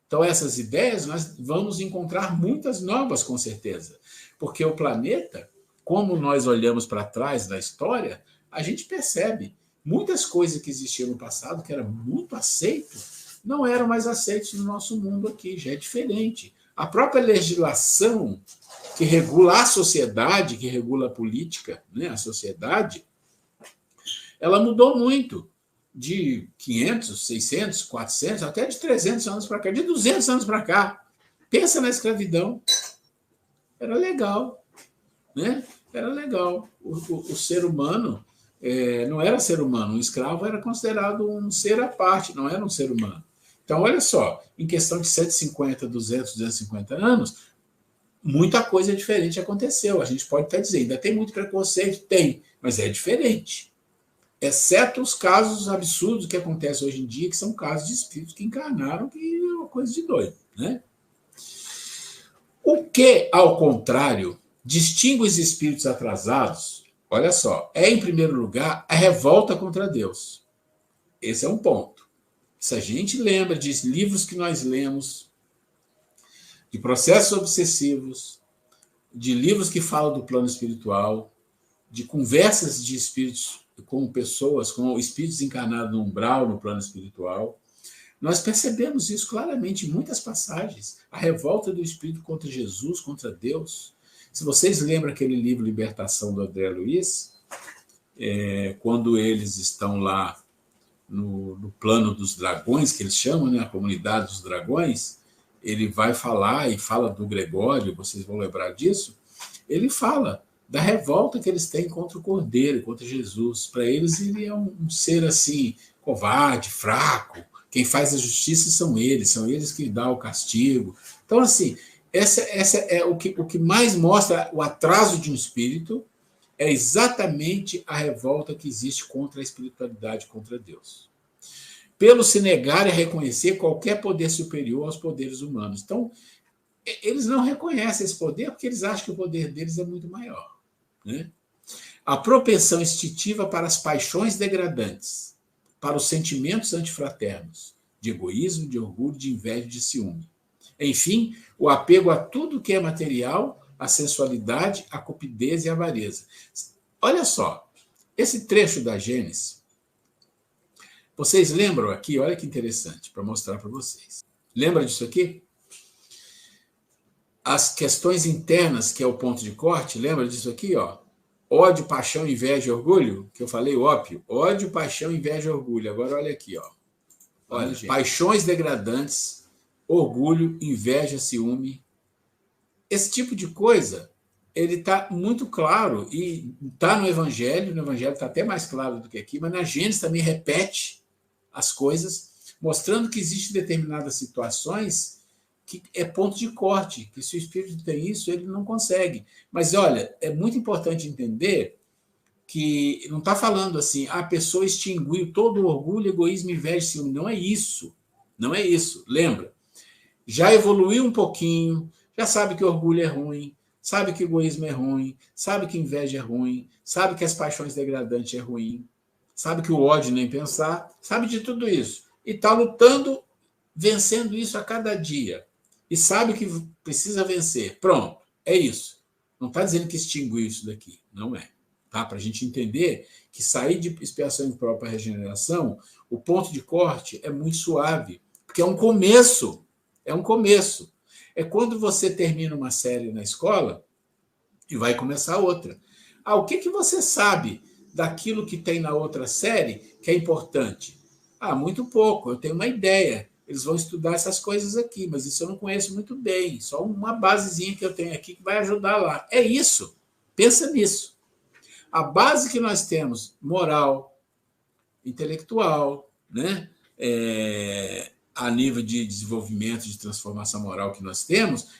Então, essas ideias, nós vamos encontrar muitas novas, com certeza. Porque o planeta, como nós olhamos para trás da história, a gente percebe muitas coisas que existiam no passado, que eram muito aceitas, não eram mais aceitas no nosso mundo aqui, já é diferente. A própria legislação que regula a sociedade, que regula a política, né, a sociedade, ela mudou muito. De 500, 600, 400, até de 300 anos para cá, de 200 anos para cá. Pensa na escravidão. Era legal, né? Era legal. O ser humano não era ser humano. Um escravo era considerado um ser à parte, não era um ser humano. Então, olha só, em questão de 150, 200, 250 anos, muita coisa diferente aconteceu. A gente pode até dizer, ainda tem muito preconceito? Tem, mas é diferente. Exceto os casos absurdos que acontecem hoje em dia, que são casos de espíritos que encarnaram, que é uma coisa de doido, né? O que, ao contrário, distingue os espíritos atrasados, olha só, é, em primeiro lugar, a revolta contra Deus. Esse é um ponto. Se a gente lembra de livros que nós lemos, de processos obsessivos, de livros que falam do plano espiritual, de conversas de espíritos com pessoas, com espíritos encarnados no umbral, no plano espiritual, nós percebemos isso claramente em muitas passagens. A revolta do espírito contra Jesus, contra Deus. Se vocês lembram aquele livro Libertação, do André Luiz, quando eles estão lá no plano dos dragões, que eles chamam, né, a comunidade dos dragões, ele vai falar, e fala do Gregório, vocês vão lembrar disso, ele fala da revolta que eles têm contra o Cordeiro, contra Jesus. Para eles, ele é um ser assim, covarde, fraco. Quem faz a justiça são eles que dão o castigo. Então, assim, essa é o que mais mostra o atraso de um espírito, é exatamente a revolta que existe contra a espiritualidade, contra Deus. Pelo se negar a reconhecer qualquer poder superior aos poderes humanos. Então, eles não reconhecem esse poder porque eles acham que o poder deles é muito maior, né? A propensão instintiva para as paixões degradantes, para os sentimentos antifraternos, de egoísmo, de orgulho, de inveja e de ciúme. Enfim, o apego a tudo que é material, a sensualidade, a cupidez e a avareza. Olha só, esse trecho da Gênesis, vocês lembram aqui? Olha que interessante, para mostrar para vocês. Lembra disso aqui? As questões internas, que é o ponto de corte, lembra disso aqui? Ó? Ódio, paixão, inveja e orgulho, que eu falei ópio. Ódio, paixão, inveja e orgulho. Agora olha aqui, ó. Olha, paixões degradantes, orgulho, inveja, ciúme. Esse tipo de coisa, ele está muito claro, e está no Evangelho está até mais claro do que aqui, mas na Gênesis também repete as coisas, mostrando que existem determinadas situações que é ponto de corte, que se o espírito tem isso, ele não consegue. Mas, olha, é muito importante entender que não está falando assim, a pessoa extinguiu todo o orgulho, egoísmo, inveja e ciúme. Não é isso. Não é isso. Lembra? Já evoluiu um pouquinho, já sabe que orgulho é ruim, sabe que egoísmo é ruim, sabe que inveja é ruim, sabe que as paixões degradantes é ruim, sabe que o ódio nem pensar, sabe de tudo isso. E está lutando, vencendo isso a cada dia. E sabe que precisa vencer. Pronto, é isso. Não está dizendo que extinguiu isso daqui. Não é. Tá? Para a gente entender que sair de expiação em prol para regeneração, o ponto de corte é muito suave, porque é um começo. É um começo. É quando você termina uma série na escola e vai começar outra. O que você sabe daquilo que tem na outra série que é importante? Muito pouco. Eu tenho uma ideia. Eles vão estudar essas coisas aqui, mas isso eu não conheço muito bem. Só uma basezinha que eu tenho aqui que vai ajudar lá. É isso. Pensa nisso. A base que nós temos, moral, intelectual, né? A nível de desenvolvimento, de transformação moral que nós temos,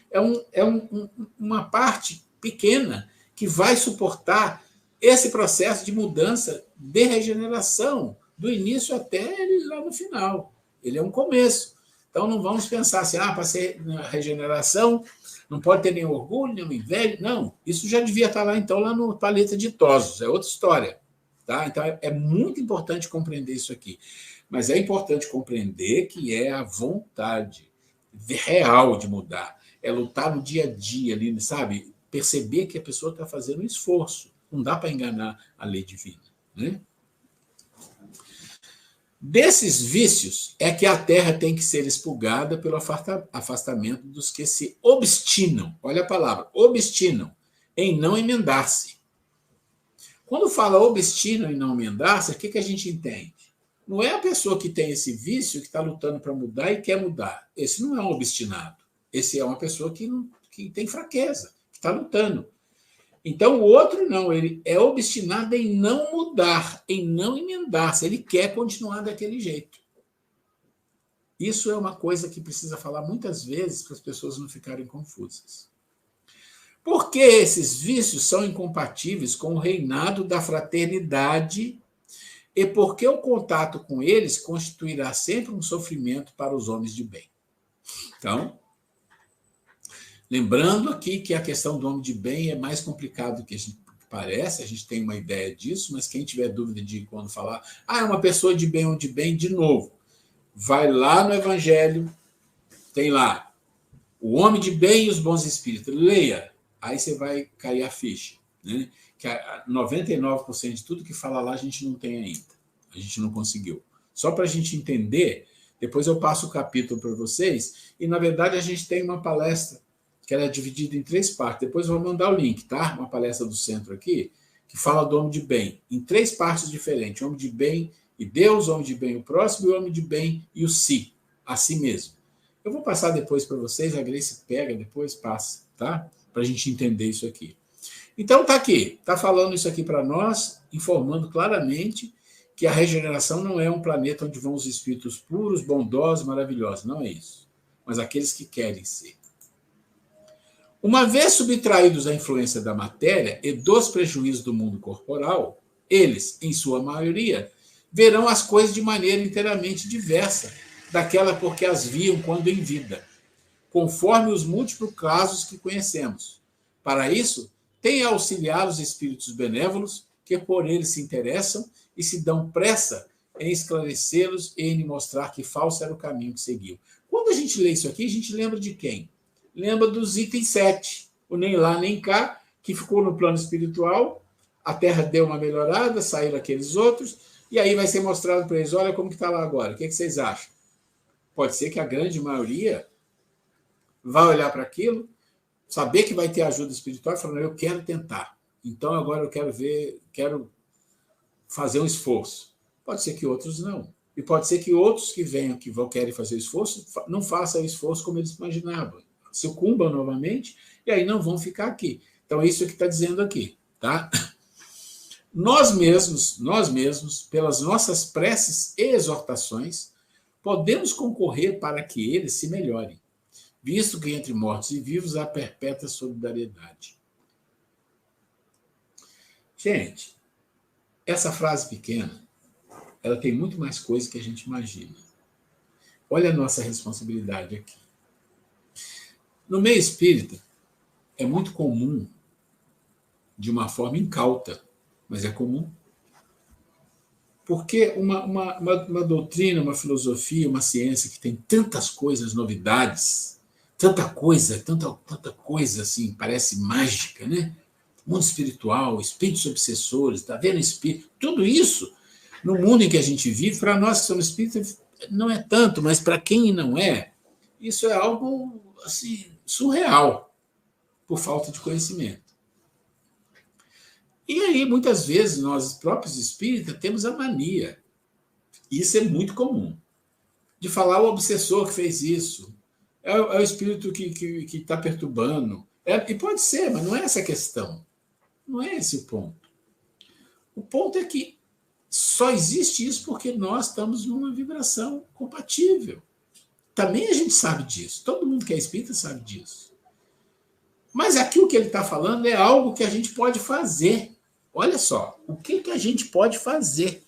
uma parte pequena que vai suportar esse processo de mudança, de regeneração, do início até lá no final. Ele é um começo. Então, não vamos pensar assim, para ser na regeneração, não pode ter nem orgulho, nem inveja. Não, isso já devia estar lá, então, lá no Paleta de Ditosos. É outra história. Tá? Então, é muito importante compreender isso aqui. Mas é importante compreender que é a vontade real de mudar. É lutar no dia a dia, ali, sabe? Perceber que a pessoa está fazendo um esforço. Não dá para enganar a lei divina, né? Desses vícios é que a terra tem que ser expurgada pelo afastamento dos que se obstinam, olha a palavra, obstinam, em não emendar-se. Quando fala obstinam em não emendar-se, o que a gente entende? Não é a pessoa que tem esse vício que está lutando para mudar e quer mudar. Esse não é um obstinado. Esse é uma pessoa que tem fraqueza, que está lutando. Então, o outro não, ele é obstinado em não mudar, em não emendar-se, ele quer continuar daquele jeito. Isso é uma coisa que precisa falar muitas vezes para as pessoas não ficarem confusas. Porque esses vícios são incompatíveis com o reinado da fraternidade e porque o contato com eles constituirá sempre um sofrimento para os homens de bem. Então, lembrando aqui que a questão do homem de bem é mais complicado do que a gente parece, a gente tem uma ideia disso, mas quem tiver dúvida de quando falar, é uma pessoa de bem ou de bem, de novo, vai lá no Evangelho, tem lá o homem de bem e os bons espíritos, leia, aí você vai cair a ficha, né? Que 99% de tudo que fala lá a gente não tem ainda, a gente não conseguiu. Só para a gente entender, depois eu passo o capítulo para vocês, e na verdade a gente tem uma palestra que ela é dividida em 3 partes, depois eu vou mandar o link, tá? Uma palestra do centro aqui, que fala do homem de bem, em 3 partes diferentes, homem de bem e Deus, homem de bem e o próximo, e o homem de bem e o si, a si mesmo. Eu vou passar depois para vocês, a Grace pega, depois passa, tá? Para a gente entender isso aqui. Então tá aqui, tá falando isso aqui para nós, informando claramente que a regeneração não é um planeta onde vão os espíritos puros, bondosos, maravilhosos, não é isso. Mas aqueles que querem ser. Uma vez subtraídos à influência da matéria e dos prejuízos do mundo corporal, eles, em sua maioria, verão as coisas de maneira inteiramente diversa daquela porque as viam quando em vida, conforme os múltiplos casos que conhecemos. Para isso, tem a auxiliar os espíritos benévolos que por eles se interessam e se dão pressa em esclarecê-los e em mostrar que falso era o caminho que seguiam. Quando a gente lê isso aqui, a gente lembra de quem? Lembra dos itens 7, o nem lá nem cá, que ficou no plano espiritual, a Terra deu uma melhorada, saíram aqueles outros, e aí vai ser mostrado para eles, olha como que está lá agora, o que vocês acham? Pode ser que a grande maioria vai olhar para aquilo, saber que vai ter ajuda espiritual e falar, eu quero tentar. Então agora eu quero ver, quero fazer um esforço. Pode ser que outros não. E pode ser que outros que venham, que querem fazer o esforço, não façam o esforço como eles imaginavam. Sucumbam novamente e aí não vão ficar aqui. Então é isso que está dizendo aqui, tá? Nós mesmos, pelas nossas preces e exortações, podemos concorrer para que eles se melhorem, visto que entre mortos e vivos há perpétua solidariedade. Gente, essa frase pequena, ela tem muito mais coisa que a gente imagina. Olha a nossa responsabilidade aqui. No meio espírita, é muito comum, de uma forma incauta, mas é comum, porque uma doutrina, uma filosofia, uma ciência que tem tantas coisas, novidades, tanta coisa assim, parece mágica, né? Mundo espiritual, espíritos obsessores, está vendo espírito? Tudo isso, no mundo em que a gente vive, para nós que somos espíritas, não é tanto, mas para quem não é, isso é algo assim, surreal, por falta de conhecimento. E aí, muitas vezes, nós próprios espíritas temos a mania, isso é muito comum, de falar o obsessor que fez isso, é o espírito que está perturbando. E pode ser, mas não é essa a questão. Não é esse o ponto. O ponto é que só existe isso porque nós estamos numa vibração compatível. Também a gente sabe disso. Todo mundo que é espírita sabe disso. Mas aqui o que ele está falando é algo que a gente pode fazer. Olha só, o que a gente pode fazer?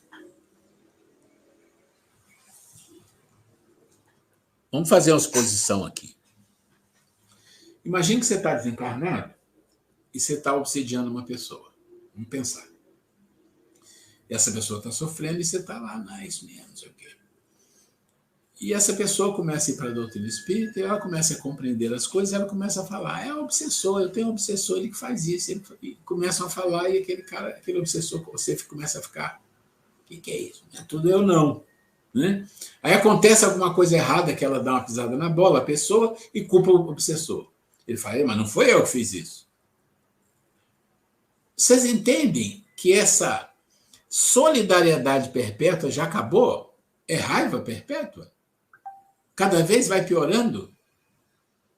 Vamos fazer uma suposição aqui. Imagine que você está desencarnado e você está obsediando uma pessoa. Vamos pensar. E essa pessoa está sofrendo e você está lá, não é isso mesmo, não sei o quê. E essa pessoa começa a ir para a doutrina espírita e ela começa a compreender as coisas, ela começa a falar, é um obsessor, eu tenho um obsessor, ele que faz isso. E começam a falar e aquele obsessor, você começa a ficar, o que é isso? Não é tudo eu não. Né? Aí acontece alguma coisa errada, que ela dá uma pisada na bola, a pessoa, e culpa o obsessor. Ele fala, mas não foi eu que fiz isso. Vocês entendem que essa solidariedade perpétua já acabou? É raiva perpétua? Cada vez vai piorando?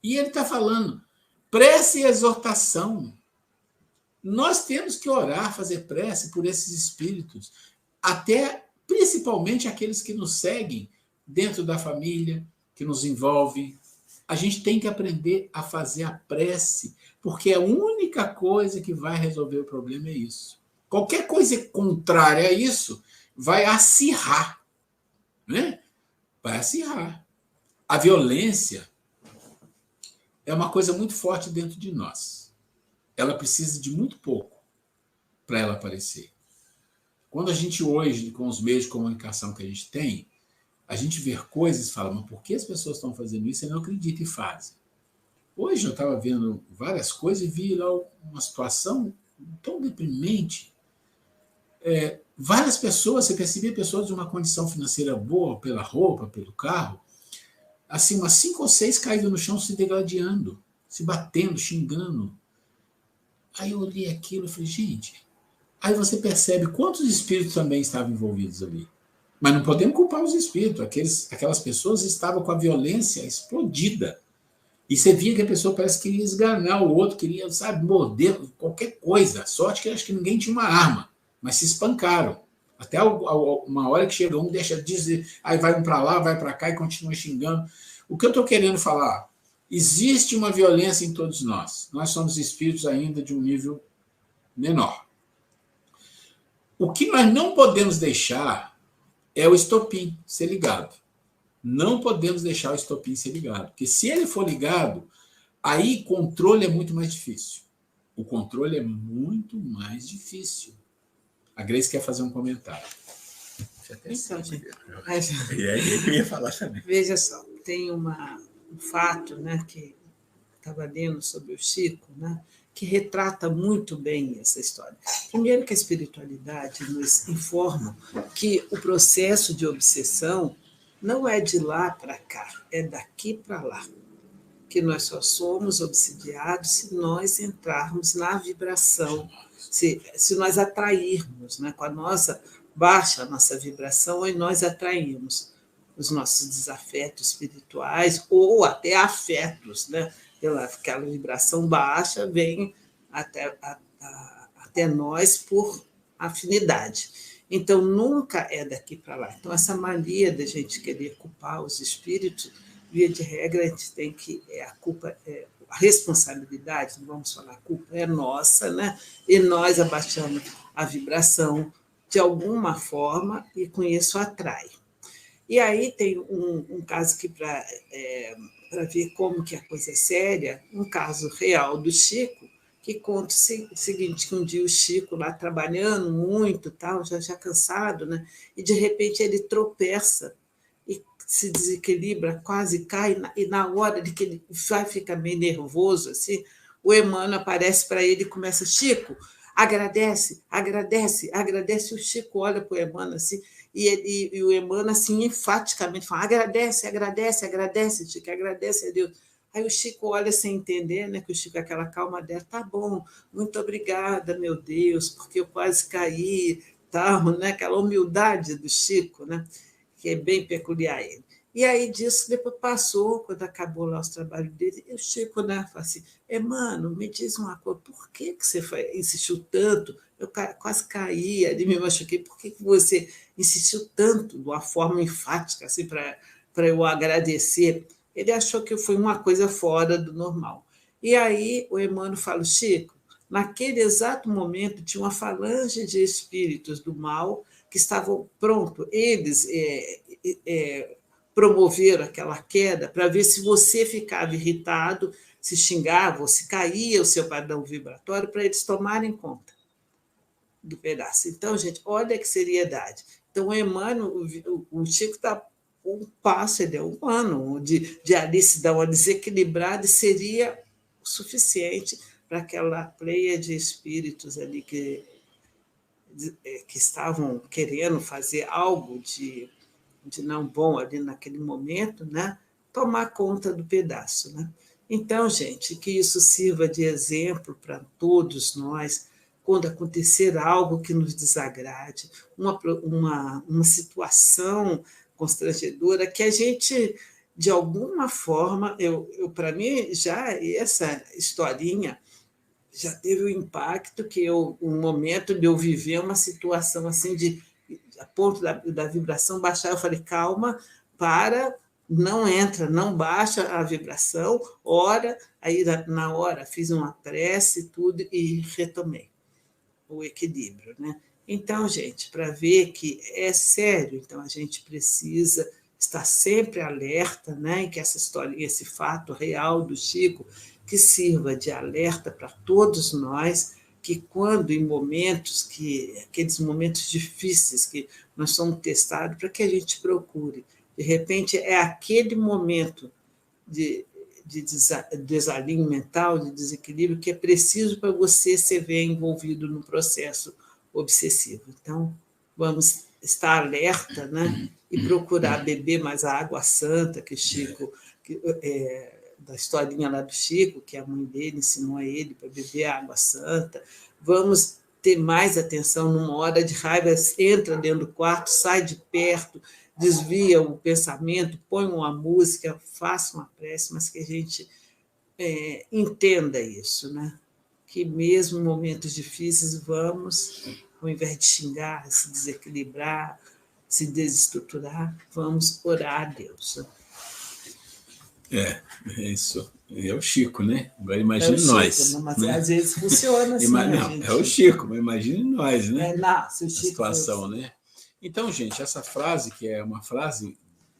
E ele está falando, prece e exortação. Nós temos que orar, fazer prece por esses espíritos, até principalmente aqueles que nos seguem dentro da família, que nos envolvem. A gente tem que aprender a fazer a prece, porque a única coisa que vai resolver o problema é isso. Qualquer coisa contrária a isso vai acirrar, né? Vai acirrar. A violência é uma coisa muito forte dentro de nós. Ela precisa de muito pouco para ela aparecer. Quando a gente hoje, com os meios de comunicação que a gente tem, a gente vê coisas e fala, mas por que as pessoas estão fazendo isso e não acreditam e fazem? Hoje eu estava vendo várias coisas e vi lá uma situação tão deprimente. Várias pessoas, você percebia pessoas de uma condição financeira boa, pela roupa, pelo carro, assim, umas 5 ou 6 caídas no chão se degladiando, se batendo, xingando. Aí eu olhei aquilo e falei, gente... Aí você percebe quantos espíritos também estavam envolvidos ali. Mas não podemos culpar os espíritos. Aquelas pessoas estavam com a violência explodida. E você via que a pessoa parece que queria esganar o outro, queria, sabe, morder qualquer coisa. Sorte que acho que ninguém tinha uma arma, mas se espancaram. Até uma hora que chega um, deixa de dizer, aí vai um para lá, vai para cá e continua xingando. O que eu estou querendo falar? Existe uma violência em todos nós. Nós somos espíritos ainda de um nível menor. O que nós não podemos deixar é o estopim ser ligado. Não podemos deixar o estopim ser ligado. Porque se ele for ligado, aí controle é muito mais difícil. O controle é muito mais difícil. A Grace quer fazer um comentário. Então, gente, E aí eu ia falar também. Veja só, tem um fato, né, que estava lendo sobre o Chico, né, que retrata muito bem essa história. Primeiro que a espiritualidade nos informa que o processo de obsessão não é de lá para cá, é daqui para lá. Que nós só somos obsidiados se nós entrarmos na vibração, se nós atrairmos, né, com a nossa baixa a nossa vibração, e nós atraímos os nossos desafetos espirituais ou até afetos, né? Aquela vibração baixa vem até nós por afinidade. Então, nunca é daqui para lá. Então, essa mania da gente querer culpar os espíritos, via de regra, a gente tem que... a responsabilidade, não vamos falar culpa, é nossa, né? E nós abaixamos a vibração de alguma forma e com isso atrai. E aí tem um caso que, para ver como que a coisa é séria, um caso real do Chico, que conta o seguinte, que um dia o Chico lá trabalhando muito, tal, já cansado, né? E de repente ele tropeça e se desequilibra, quase cai, e na hora de que ele vai ficar meio nervoso, assim, o Emmanuel aparece para ele e começa, Chico, agradece, agradece, agradece. O Chico olha para o Emmanuel assim, e o Emmanuel assim, enfaticamente fala, agradece, agradece, agradece, Chico, agradece a Deus. Aí o Chico olha sem entender, né, que o Chico, aquela calma dela, tá bom, muito obrigada, meu Deus, porque eu quase caí, tal, né, aquela humildade do Chico, né, que é bem peculiar a ele. E aí disso depois passou, quando acabou lá os trabalhos dele, e o Chico, né, falou assim, Emmanuel, me diz uma coisa, por que você insistiu tanto? Eu quase caí, ali me machuquei, por que você insistiu tanto, de uma forma enfática, assim, para eu agradecer? Ele achou que foi uma coisa fora do normal. E aí o Emmanuel fala, Chico, naquele exato momento tinha uma falange de espíritos do mal que estavam prontos, eles promoveram aquela queda para ver se você ficava irritado, se xingava ou se caía o seu padrão vibratório, para eles tomarem conta do pedaço. Então, gente, olha que seriedade. Então, o Emmanuel, o Chico está um passo, ele é humano, de ali se dar uma desequilibrada, seria o suficiente para aquela pleia de espíritos ali que estavam querendo fazer algo de não bom ali naquele momento, né? Tomar conta do pedaço. Né? Então, gente, que isso sirva de exemplo para todos nós, quando acontecer algo que nos desagrade, uma situação constrangedora, que a gente, de alguma forma, para mim, já essa historinha já teve o impacto que um momento de eu viver uma situação assim a ponto da vibração baixar, eu falei, calma, não entra, não baixa a vibração, ora, aí na hora fiz uma prece tudo e retomei o equilíbrio, né? Então, gente, para ver que é sério, então a gente precisa estar sempre alerta, né? Que essa história, esse fato real do Chico, que sirva de alerta para todos nós, que quando em momentos aqueles momentos difíceis que nós somos testados, para que a gente procure. De repente, é aquele momento de desalinho mental, de desequilíbrio, que é preciso para você se ver envolvido no processo obsessivo. Então, vamos estar alerta, né? E procurar beber mais a água santa que Chico, da historinha lá do Chico, que a mãe dele ensinou a ele para beber a água santa. Vamos ter mais atenção numa hora de raiva, entra dentro do quarto, sai de perto, desvia o pensamento, põe uma música, faça uma prece, mas que a gente entenda isso, né? Que mesmo em momentos difíceis vamos, ao invés de xingar, se desequilibrar, se desestruturar, vamos orar a Deus. É isso. É o Chico, né? Agora imagine nós. Mas né? às vezes funciona assim. Não, gente... É o Chico, mas imagine nós, né? Se o Chico a situação, né? Então, gente, essa frase, que é uma frase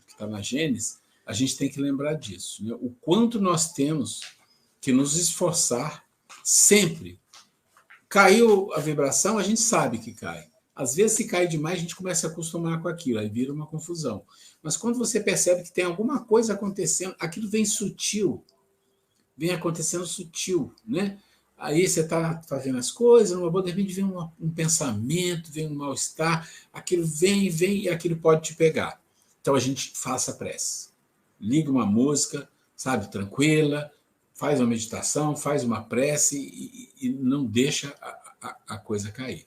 que está na Gênesis, a gente tem que lembrar disso, né? O quanto nós temos que nos esforçar sempre. Caiu a vibração, a gente sabe que cai. Às vezes, se cai demais, a gente começa a acostumar com aquilo, aí vira uma confusão. Mas quando você percebe que tem alguma coisa acontecendo, aquilo vem sutil, vem acontecendo sutil, né? Aí você está fazendo as coisas, numa boa, de repente vem um pensamento, vem um mal-estar, aquilo vem e aquilo pode te pegar. Então a gente faça a prece. Liga uma música, sabe, tranquila, faz uma meditação, faz uma prece e não deixa a coisa cair.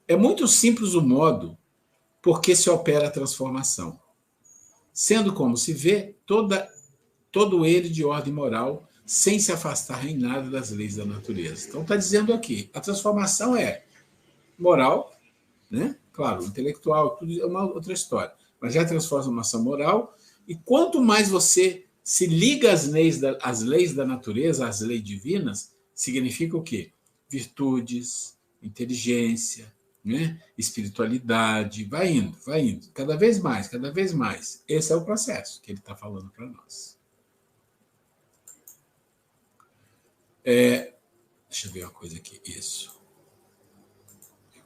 É muito simples o modo porque se opera a transformação, sendo como se vê todo ele de ordem moral, sem se afastar em nada das leis da natureza. Então está dizendo aqui, a transformação é moral, né? Claro, intelectual, tudo é uma outra história, mas é a transformação moral, e quanto mais você se liga às leis da natureza, às leis divinas, significa o quê? Virtudes, inteligência, né? Espiritualidade, vai indo, cada vez mais, cada vez mais. Esse é o processo que ele está falando para nós. Deixa eu ver uma coisa aqui. Isso.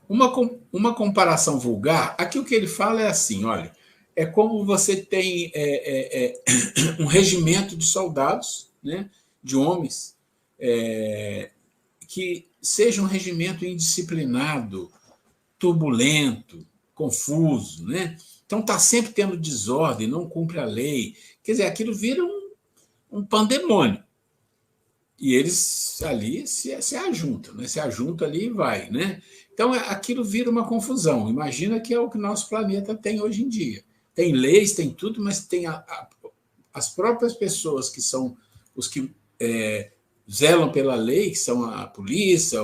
Uma comparação vulgar, aqui o que ele fala é assim, olha, é como você tem um regimento de soldados, né, de homens, que seja um regimento indisciplinado, turbulento, confuso, né? Então está sempre tendo desordem, não cumpre a lei. Quer dizer, aquilo vira um pandemônio. E eles ali se ajuntam, né? Se ajuntam ali e vai, né? Então aquilo vira uma confusão. Imagina que é o que nosso planeta tem hoje em dia. Tem leis, tem tudo, mas tem as próprias pessoas que são os que zelam pela lei, que são a polícia,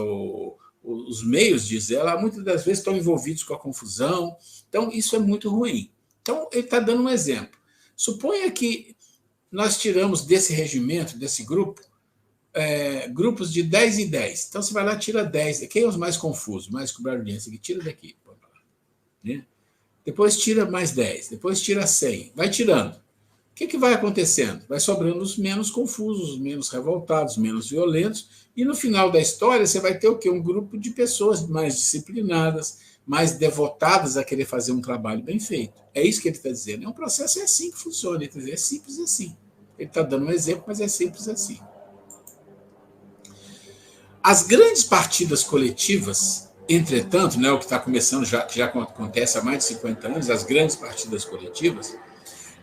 os meios de zelar, muitas das vezes estão envolvidos com a confusão. Então isso é muito ruim. Então ele está dando um exemplo. Suponha que nós tiramos desse regimento, desse grupo, grupos de 10 em 10. Então você vai lá e tira 10. Quem é os mais confusos, mais barulhentos? Tira daqui. Né? Depois tira mais 10. Depois tira 100. Vai tirando. O que vai acontecendo? Vai sobrando os menos confusos, os menos revoltados, menos violentos. E no final da história você vai ter o quê? Um grupo de pessoas mais disciplinadas, mais devotadas a querer fazer um trabalho bem feito. É isso que ele está dizendo. É um processo assim que funciona. Ele está dizendo, é simples assim. Ele está dando um exemplo, mas é simples assim. As grandes partidas coletivas, entretanto, né, o que está começando, que já acontece há mais de 50 anos, as grandes partidas coletivas,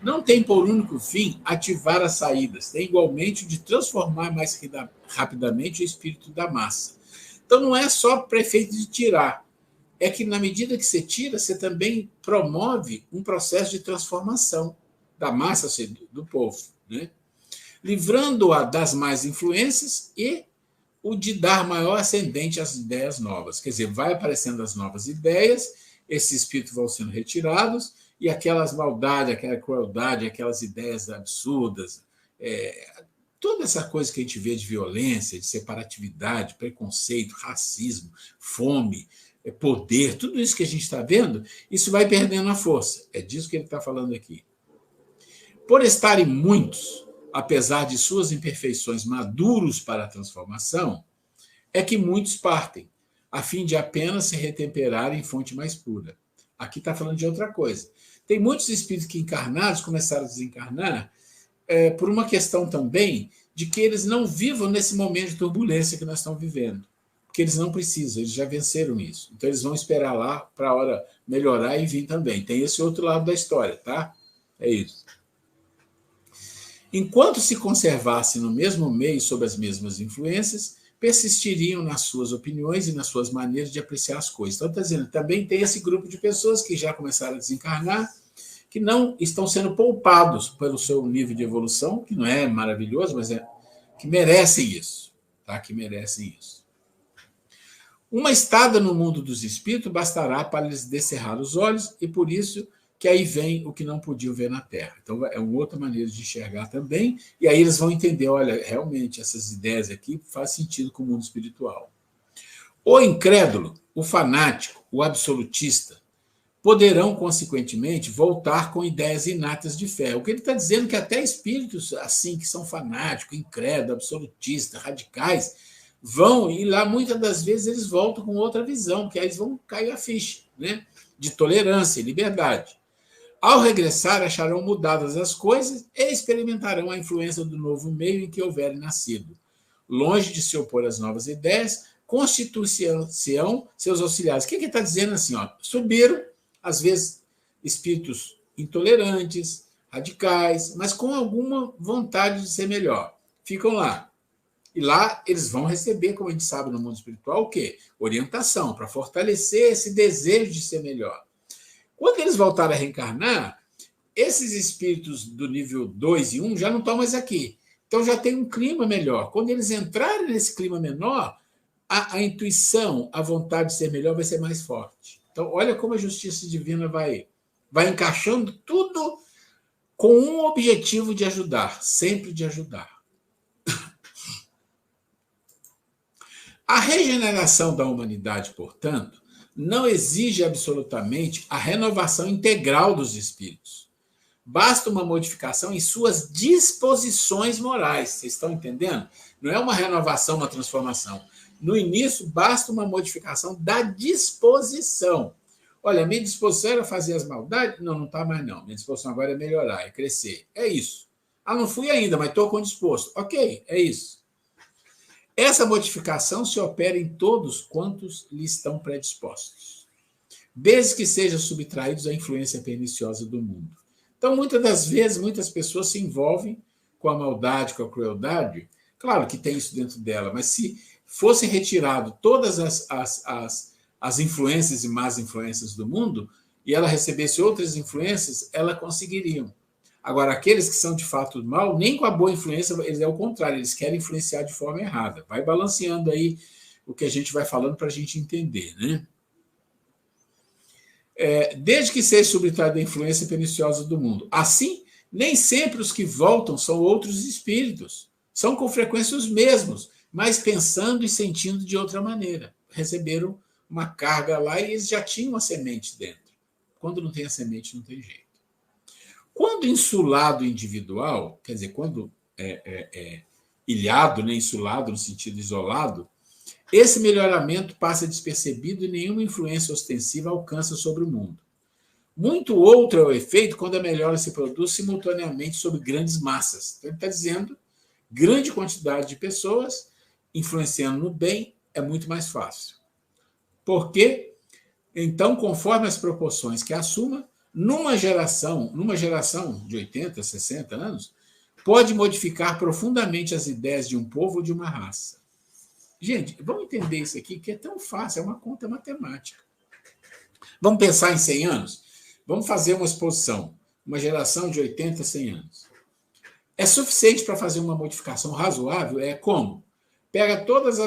não têm por único fim ativar as saídas, tem igualmente de transformar mais rapidamente o espírito da massa. Então não é só prefeito de tirar, é que na medida que você tira, você também promove um processo de transformação da massa, do povo, né? Livrando-a das más influências e o de dar maior ascendente às ideias novas. Quer dizer, vai aparecendo as novas ideias, esses espíritos vão sendo retirados, e aquelas maldades, aquela crueldade, aquelas ideias absurdas, toda essa coisa que a gente vê de violência, de separatividade, preconceito, racismo, fome, poder, tudo isso que a gente está vendo, isso vai perdendo a força. É disso que ele está falando aqui. Por estarem muitos, apesar de suas imperfeições, maduros para a transformação, é que muitos partem, a fim de apenas se retemperar em fonte mais pura. Aqui está falando de outra coisa. Tem muitos espíritos que encarnados começaram a desencarnar por uma questão também de que eles não vivam nesse momento de turbulência que nós estamos vivendo. Porque eles não precisam, eles já venceram isso. Então, eles vão esperar lá para a hora melhorar e vir também. Tem esse outro lado da história, tá? É isso. Enquanto se conservasse no mesmo meio, sob as mesmas influências, persistiriam nas suas opiniões e nas suas maneiras de apreciar as coisas. Então, está dizendo, também tem esse grupo de pessoas que já começaram a desencarnar, que não estão sendo poupados pelo seu nível de evolução, que não é maravilhoso, mas que merecem isso, tá? Que merecem isso. Uma estada no mundo dos espíritos bastará para lhes descerrar os olhos, e por isso que aí vem o que não podiam ver na Terra. Então, é uma outra maneira de enxergar também, e aí eles vão entender, olha, realmente, essas ideias aqui fazem sentido com o mundo espiritual. O incrédulo, o fanático, o absolutista, poderão, consequentemente, voltar com ideias inatas de fé. O que ele está dizendo é que até espíritos assim, que são fanáticos, incrédulos, absolutistas, radicais, vão, e lá muitas das vezes eles voltam com outra visão, porque aí eles vão cair a ficha, né? De tolerância e liberdade. Ao regressar, acharão mudadas as coisas e experimentarão a influência do novo meio em que houverem nascido. Longe de se opor às novas ideias, constituir-se-ão seus auxiliares. O que ele está dizendo assim? Ó, subiram, às vezes, espíritos intolerantes, radicais, mas com alguma vontade de ser melhor. Ficam lá. E lá eles vão receber, como a gente sabe no mundo espiritual, o quê? Orientação, para fortalecer esse desejo de ser melhor. Quando eles voltarem a reencarnar, esses espíritos do nível 2 e 1 já não estão mais aqui. Então já tem um clima melhor. Quando eles entrarem nesse clima menor, a intuição, a vontade de ser melhor vai ser mais forte. Então, olha como a justiça divina vai encaixando tudo com um objetivo de ajudar, sempre de ajudar. A regeneração da humanidade, portanto, não exige absolutamente a renovação integral dos espíritos. Basta uma modificação em suas disposições morais. Vocês estão entendendo? Não é uma renovação, uma transformação. No início, basta uma modificação da disposição. Olha, minha disposição era fazer as maldades? Não, não está mais não. Minha disposição agora é melhorar, é crescer. É isso. Ah, não fui ainda, mas estou com disposto. Ok, é isso. Essa modificação se opera em todos quantos lhe estão predispostos, desde que sejam subtraídos à influência perniciosa do mundo. Então, muitas das vezes, muitas pessoas se envolvem com a maldade, com a crueldade. Claro que tem isso dentro dela, mas se fosse retirado todas as influências e más influências do mundo, e ela recebesse outras influências, ela conseguiriam. Agora, aqueles que são de fato mal, nem com a boa influência, eles é o contrário, eles querem influenciar de forma errada. Vai balanceando aí o que a gente vai falando para a gente entender, né? Desde que seja subtraída a influência perniciosa do mundo. Assim, nem sempre os que voltam são outros espíritos. São com frequência os mesmos, mas pensando e sentindo de outra maneira. Receberam uma carga lá e eles já tinham a semente dentro. Quando não tem a semente, não tem jeito. Quando insulado individual, quer dizer, quando ilhado, né, insulado no sentido isolado, esse melhoramento passa despercebido e nenhuma influência ostensiva alcança sobre o mundo. Muito outro é o efeito quando a melhora se produz simultaneamente sobre grandes massas. Então, ele está dizendo, grande quantidade de pessoas influenciando no bem é muito mais fácil. Porque, então, conforme as proporções que assuma, numa geração de 80, 60 anos, pode modificar profundamente as ideias de um povo ou de uma raça. Gente, vamos entender isso aqui, que é tão fácil, é uma conta matemática. Vamos pensar em 100 anos? Vamos fazer uma exposição, uma geração de 80, 100 anos. É suficiente para fazer uma modificação razoável? Como? Pega todos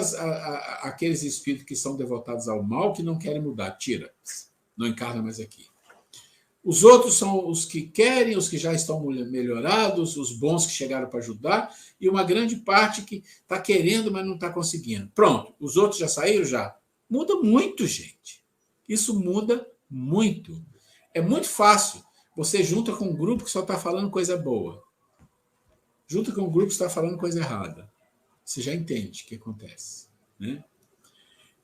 aqueles espíritos que são devotados ao mal, que não querem mudar, tira. Não encarna mais aqui. Os outros são os que querem, os que já estão melhorados, os bons que chegaram para ajudar, e uma grande parte que está querendo, mas não está conseguindo. Pronto, os outros já saíram? Já. Muda muito, gente. Isso muda muito. É muito fácil. Você junta com um grupo que só está falando coisa boa. Junta com um grupo que está falando coisa errada. Você já entende o que acontece, né?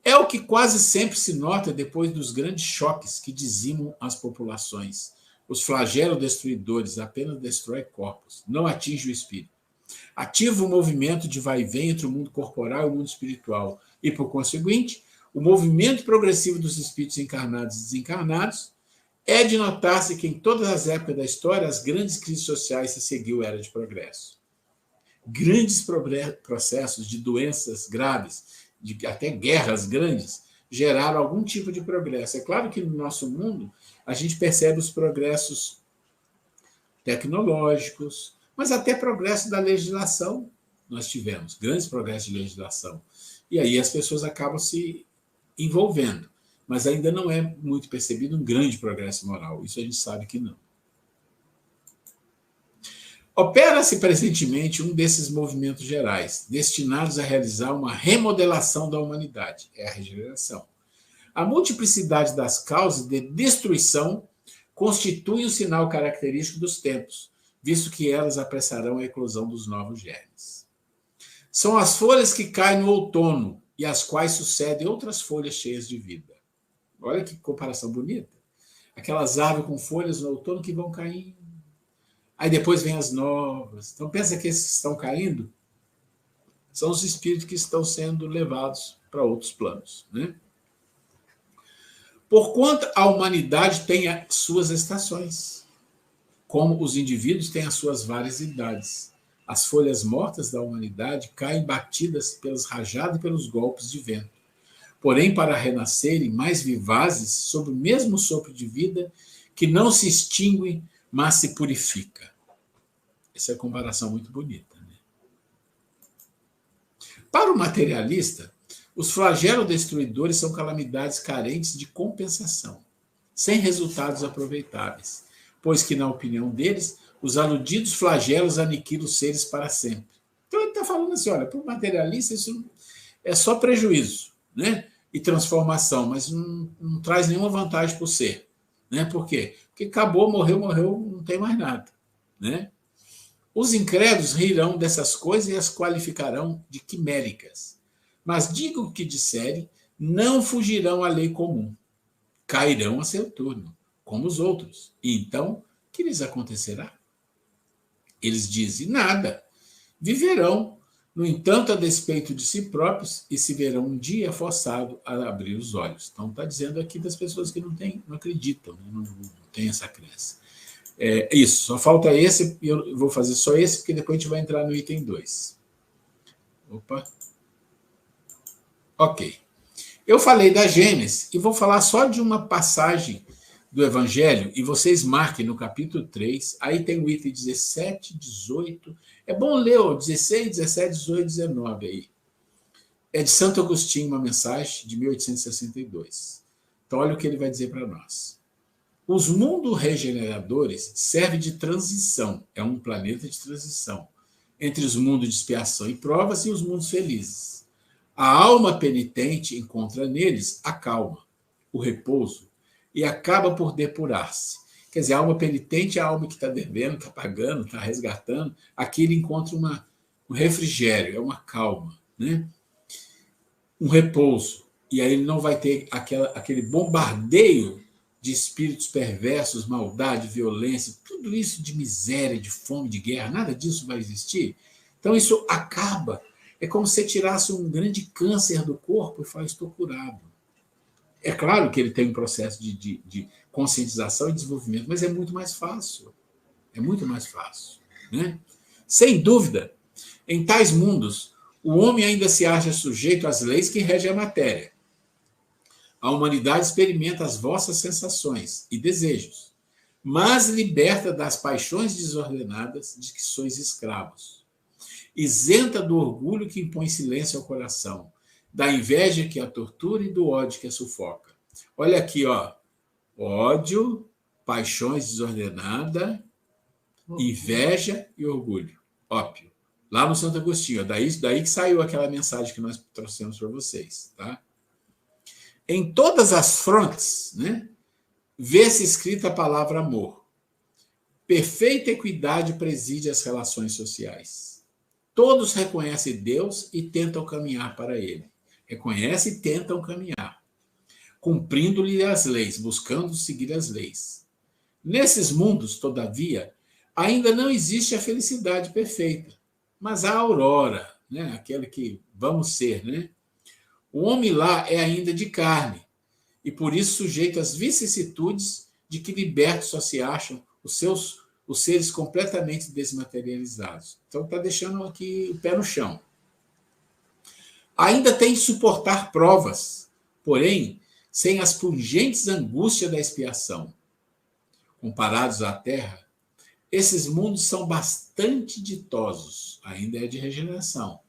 É o que quase sempre se nota depois dos grandes choques que dizimam as populações. Os flagelos destruidores apenas destroem corpos, não atingem o espírito. Ativa o movimento de vai e vem entre o mundo corporal e o mundo espiritual. E, por conseguinte, o movimento progressivo dos espíritos encarnados e desencarnados é de notar-se que em todas as épocas da história as grandes crises sociais se seguiu era de progresso. Grandes processos de doenças graves, de até guerras grandes, geraram algum tipo de progresso. É claro que no nosso mundo a gente percebe os progressos tecnológicos, mas até progresso da legislação nós tivemos, grandes progressos de legislação. E aí as pessoas acabam se envolvendo, mas ainda não é muito percebido um grande progresso moral. Isso a gente sabe que não. Opera-se presentemente um desses movimentos gerais, destinados a realizar uma remodelação da humanidade, é a regeneração. A multiplicidade das causas de destruição constitui o sinal característico dos tempos, visto que elas apressarão a eclosão dos novos germes. São as folhas que caem no outono e às quais sucedem outras folhas cheias de vida. Olha que comparação bonita. Aquelas árvores com folhas no outono que vão caindo. Aí depois vem as novas. Então pensa que esses que estão caindo são os espíritos que estão sendo levados para outros planos, né? Porquanto a humanidade tem as suas estações, como os indivíduos têm as suas várias idades. As folhas mortas da humanidade caem batidas pelas rajadas e pelos golpes de vento. Porém, para renascerem mais vivazes, sob o mesmo sopro de vida, que não se extingue, mas se purifica. Essa é a comparação muito bonita, né? Para o materialista, os flagelos destruidores são calamidades carentes de compensação, sem resultados aproveitáveis, pois que, na opinião deles, os aludidos flagelos aniquilam os seres para sempre. Então ele está falando assim, olha, para o materialista isso é só prejuízo, né? E transformação, mas não traz nenhuma vantagem para o ser. Né? Por quê? Porque acabou, morreu, não tem mais nada. Né? Os incrédulos rirão dessas coisas e as qualificarão de quiméricas. Mas diga o que disserem, não fugirão à lei comum. Cairão a seu turno, como os outros. E então, o que lhes acontecerá? Eles dizem nada. Viverão, no entanto, a despeito de si próprios, e se verão um dia forçados a abrir os olhos. Então, está dizendo aqui das pessoas que não acreditam, né? não tem essa crença. É isso, só falta esse, e eu vou fazer só esse, porque depois a gente vai entrar no item 2. Opa. Ok. Eu falei da Gênesis, e vou falar só de uma passagem do Evangelho, e vocês marquem no capítulo 3, aí tem o item 17, 18... É bom ler o 16, 17, 18, 19 aí. É de Santo Agostinho, uma mensagem de 1862. Então, olha o que ele vai dizer para nós. Os mundos regeneradores servem de transição, é um planeta de transição, entre os mundos de expiação e provas e os mundos felizes. A alma penitente encontra neles a calma, o repouso, e acaba por depurar-se. Quer dizer, a alma penitente é a alma que está devendo, está pagando, está resgatando. Aqui ele encontra um refrigério, é uma calma, né? Um repouso. E aí ele não vai ter aquele bombardeio de espíritos perversos, maldade, violência, tudo isso de miséria, de fome, de guerra, nada disso vai existir. Então isso acaba. É como se você tirasse um grande câncer do corpo e fala, estou curado. É claro que ele tem um processo de conscientização e desenvolvimento, mas é muito mais fácil. É muito mais fácil. Né? Sem dúvida, em tais mundos, o homem ainda se acha sujeito às leis que regem a matéria. A humanidade experimenta as vossas sensações e desejos, mas liberta das paixões desordenadas de que sois escravos. isenta do orgulho que impõe silêncio ao coração, da inveja que a tortura e do ódio que a sufoca. Olha aqui, ó. Ódio, paixões desordenadas, inveja e orgulho. Ópio. Lá no Santo Agostinho. Daí que saiu aquela mensagem que nós trouxemos para vocês. Tá? Em todas as frontes, né, vê-se escrita a palavra amor. Perfeita equidade preside as relações sociais. Todos reconhecem Deus e tentam caminhar para Ele. Reconhecem e tentam caminhar, cumprindo-lhe as leis, buscando seguir as leis. Nesses mundos, todavia, ainda não existe a felicidade perfeita, mas a aurora, né? Aquela que vamos ser. Né? O homem lá é ainda de carne, e por isso sujeito às vicissitudes de que libertos só se acham os seres completamente desmaterializados. Então está deixando aqui o pé no chão. Ainda tem de suportar provas, porém, sem as pungentes angústias da expiação. Comparados à Terra, esses mundos são bastante ditosos, ainda é de regeneração,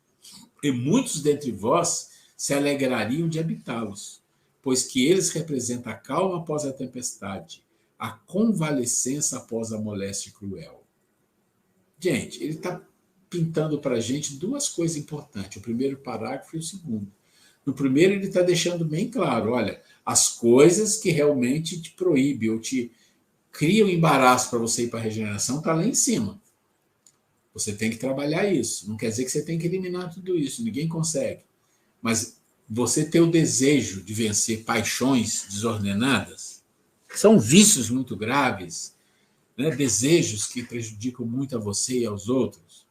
e muitos dentre vós se alegrariam de habitá-los, pois que eles representam a calma após a tempestade, a convalescença após a moléstia cruel. Gente, ele está pintando para a gente duas coisas importantes, o primeiro parágrafo e o segundo. No primeiro, ele está deixando bem claro, olha, as coisas que realmente te proíbem ou te criam embaraço para você ir para a regeneração está lá em cima. Você tem que trabalhar isso. Não quer dizer que você tem que eliminar tudo isso, ninguém consegue. Mas você ter o desejo de vencer paixões desordenadas, que são vícios muito graves, né? Desejos que prejudicam muito a você e aos outros,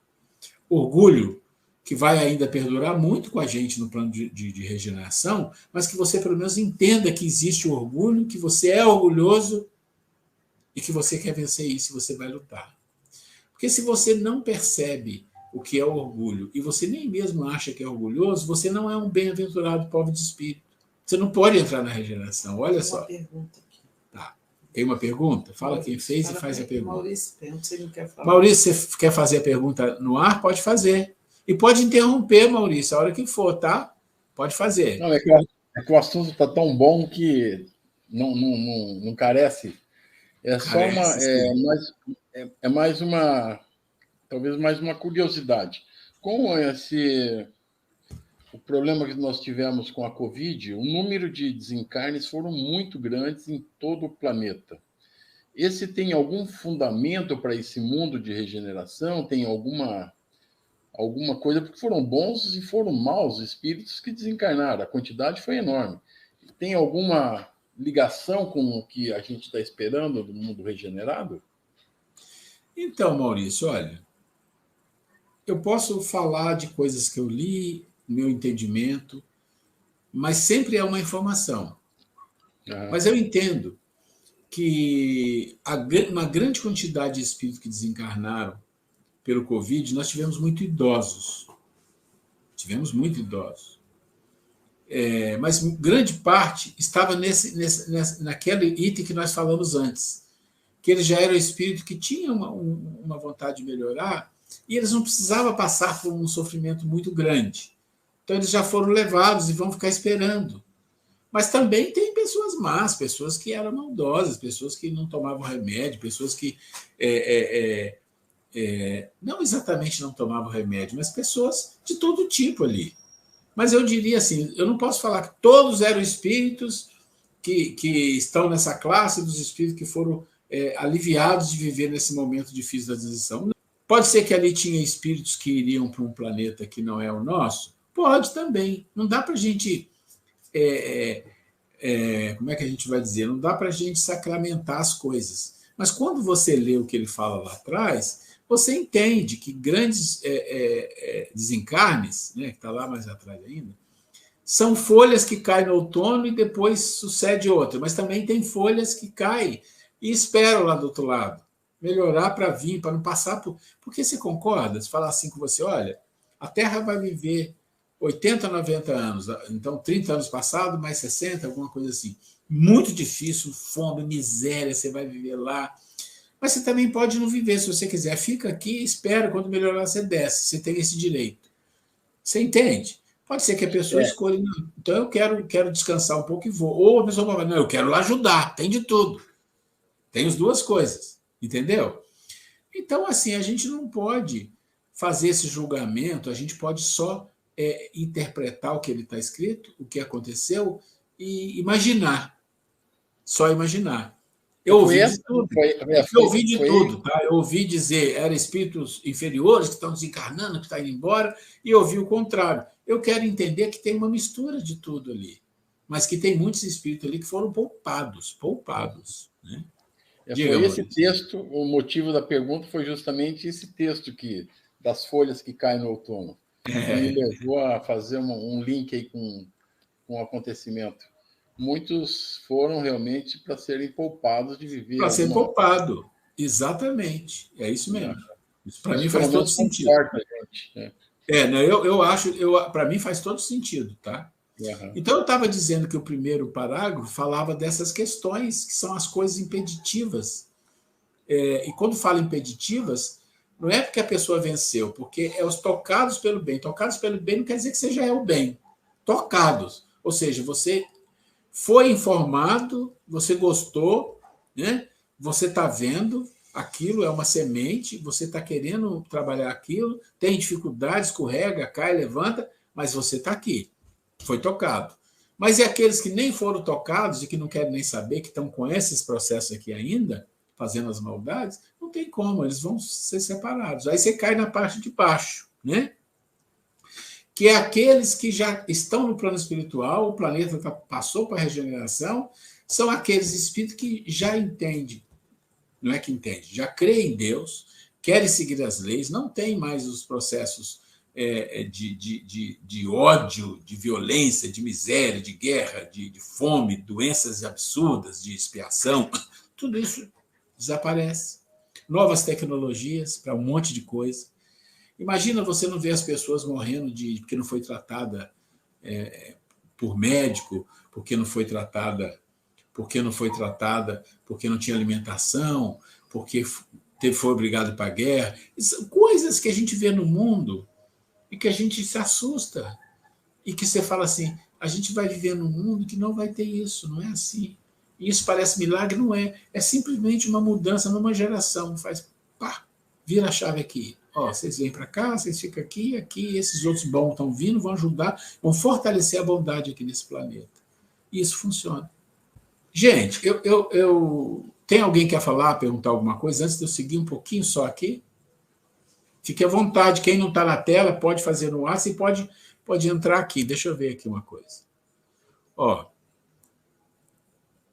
orgulho, que vai ainda perdurar muito com a gente no plano de regeneração, mas que você pelo menos entenda que existe o orgulho, que você é orgulhoso e que você quer vencer isso e você vai lutar. Porque se você não percebe o que é o orgulho e você nem mesmo acha que é orgulhoso, você não é um bem-aventurado pobre de espírito. Você não pode entrar na regeneração. Olha só. Uma pergunta aqui. Tá. Tem uma pergunta? Fala Maurício, quem fez e faz a pergunta. Maurício, você não quer falar? Maurício, você quer fazer a pergunta no ar? Pode fazer. E pode interromper, Maurício, a hora que for, tá? Pode fazer. Não, é que o assunto está tão bom que não carece. É só mais uma, talvez mais uma curiosidade. Com o problema que nós tivemos com a Covid, o número de desencarnes foram muito grandes em todo o planeta. Esse tem algum fundamento para esse mundo de regeneração? Tem alguma coisa? Porque foram bons e foram maus espíritos que desencarnaram. A quantidade foi enorme. Tem alguma ligação com o que a gente está esperando do mundo regenerado? Então, Maurício, olha, eu posso falar de coisas que eu li, meu entendimento, mas sempre é uma informação. Mas eu entendo que uma grande quantidade de espíritos que desencarnaram pelo Covid, nós tivemos muito idosos. Mas grande parte estava naquele item que nós falamos antes, que eles já eram espíritos que tinham uma vontade de melhorar e eles não precisavam passar por um sofrimento muito grande. Então, eles já foram levados e vão ficar esperando. Mas também tem pessoas más, pessoas que eram maldosas, pessoas que não tomavam remédio, pessoas que não exatamente não tomavam remédio, mas pessoas de todo tipo ali. Mas eu diria assim, eu não posso falar que todos eram espíritos que estão nessa classe dos espíritos que foram aliviados de viver nesse momento difícil da transição. Pode ser que ali tinha espíritos que iriam para um planeta que não é o nosso? Pode também. Não dá para a gente... como é que a gente vai dizer? Não dá para a gente sacramentar as coisas. Mas quando você lê o que ele fala lá atrás, você entende que grandes desencarnes, né, que está lá mais atrás ainda, são folhas que caem no outono e depois sucede outra. Mas também tem folhas que caem e esperam lá do outro lado. Melhorar para vir, para não passar por... Porque você concorda? Se falar assim com você, olha, a Terra vai viver 80, 90 anos, então 30 anos passados, mais 60, alguma coisa assim. Muito difícil, fome, miséria, você vai viver lá. Mas você também pode não viver, se você quiser. Fica aqui, espera, quando melhorar você desce. Você tem esse direito. Você entende? Pode ser que a pessoa É, escolha, não, então eu quero descansar um pouco e vou. Ou a pessoa fala, não, eu quero lá ajudar, tem de tudo. Tem as duas coisas, entendeu? Então, assim, a gente não pode fazer esse julgamento, a gente pode só interpretar o que ele está escrito, o que aconteceu, e imaginar, só imaginar. Eu foi ouvi de essa, tudo. Eu ouvi de foi tudo, tá? Eu ouvi dizer eram espíritos inferiores que estão desencarnando, que estão indo embora, e eu ouvi o contrário. Eu quero entender que tem uma mistura de tudo ali, mas que tem muitos espíritos ali que foram poupados. Né? Diga, foi esse Maurício. texto, o motivo da pergunta foi justamente esse texto das folhas que caem no outono, que me levou a fazer um link aí com o acontecimento. Muitos foram realmente para serem poupados de viver Para ser alguma. poupado, exatamente. É isso mesmo. Isso para mim Isso faz pelo todo menos sentido. conforta a gente. Né? Né, eu acho, para mim faz todo sentido, tá? Uhum. Então eu estava dizendo que o primeiro parágrafo falava dessas questões que são as coisas impeditivas. E quando fala impeditivas, não é porque a pessoa venceu, porque é os tocados pelo bem. Tocados pelo bem não quer dizer que você já é o bem. Tocados. Ou seja, você foi informado, você gostou, né? Você está vendo, aquilo é uma semente, você está querendo trabalhar aquilo, tem dificuldade, escorrega, cai, levanta, mas você está aqui, foi tocado. Mas e aqueles que nem foram tocados e que não querem nem saber, que estão com esses processos aqui ainda, fazendo as maldades, não tem como, eles vão ser separados. Aí você cai na parte de baixo, né? Que é aqueles que já estão no plano espiritual, o planeta passou para a regeneração, são aqueles espíritos que já entendem, não é que entendem, já creem em Deus, querem seguir as leis, não tem mais os processos de ódio, de violência, de miséria, de guerra, de fome, doenças absurdas, de expiação, tudo isso desaparece. Novas tecnologias para um monte de coisa. Imagina você não ver as pessoas morrendo porque não foi tratada por médico, porque não foi tratada, porque não tinha alimentação, porque foi obrigado para a guerra. São coisas que a gente vê no mundo e que a gente se assusta. E que você fala assim, a gente vai viver num mundo que não vai ter isso, não é assim. E isso parece milagre, não é. É simplesmente uma mudança numa geração. Faz, pá, vira a chave aqui. Ó, vocês vêm para cá, vocês ficam aqui, esses outros bons estão vindo, vão ajudar, vão fortalecer a bondade aqui nesse planeta. E isso funciona. Gente, tem alguém que quer falar, perguntar alguma coisa, antes de eu seguir um pouquinho só aqui? Fique à vontade, quem não está na tela pode fazer no ar, e pode entrar aqui. Deixa eu ver aqui uma coisa. Ó,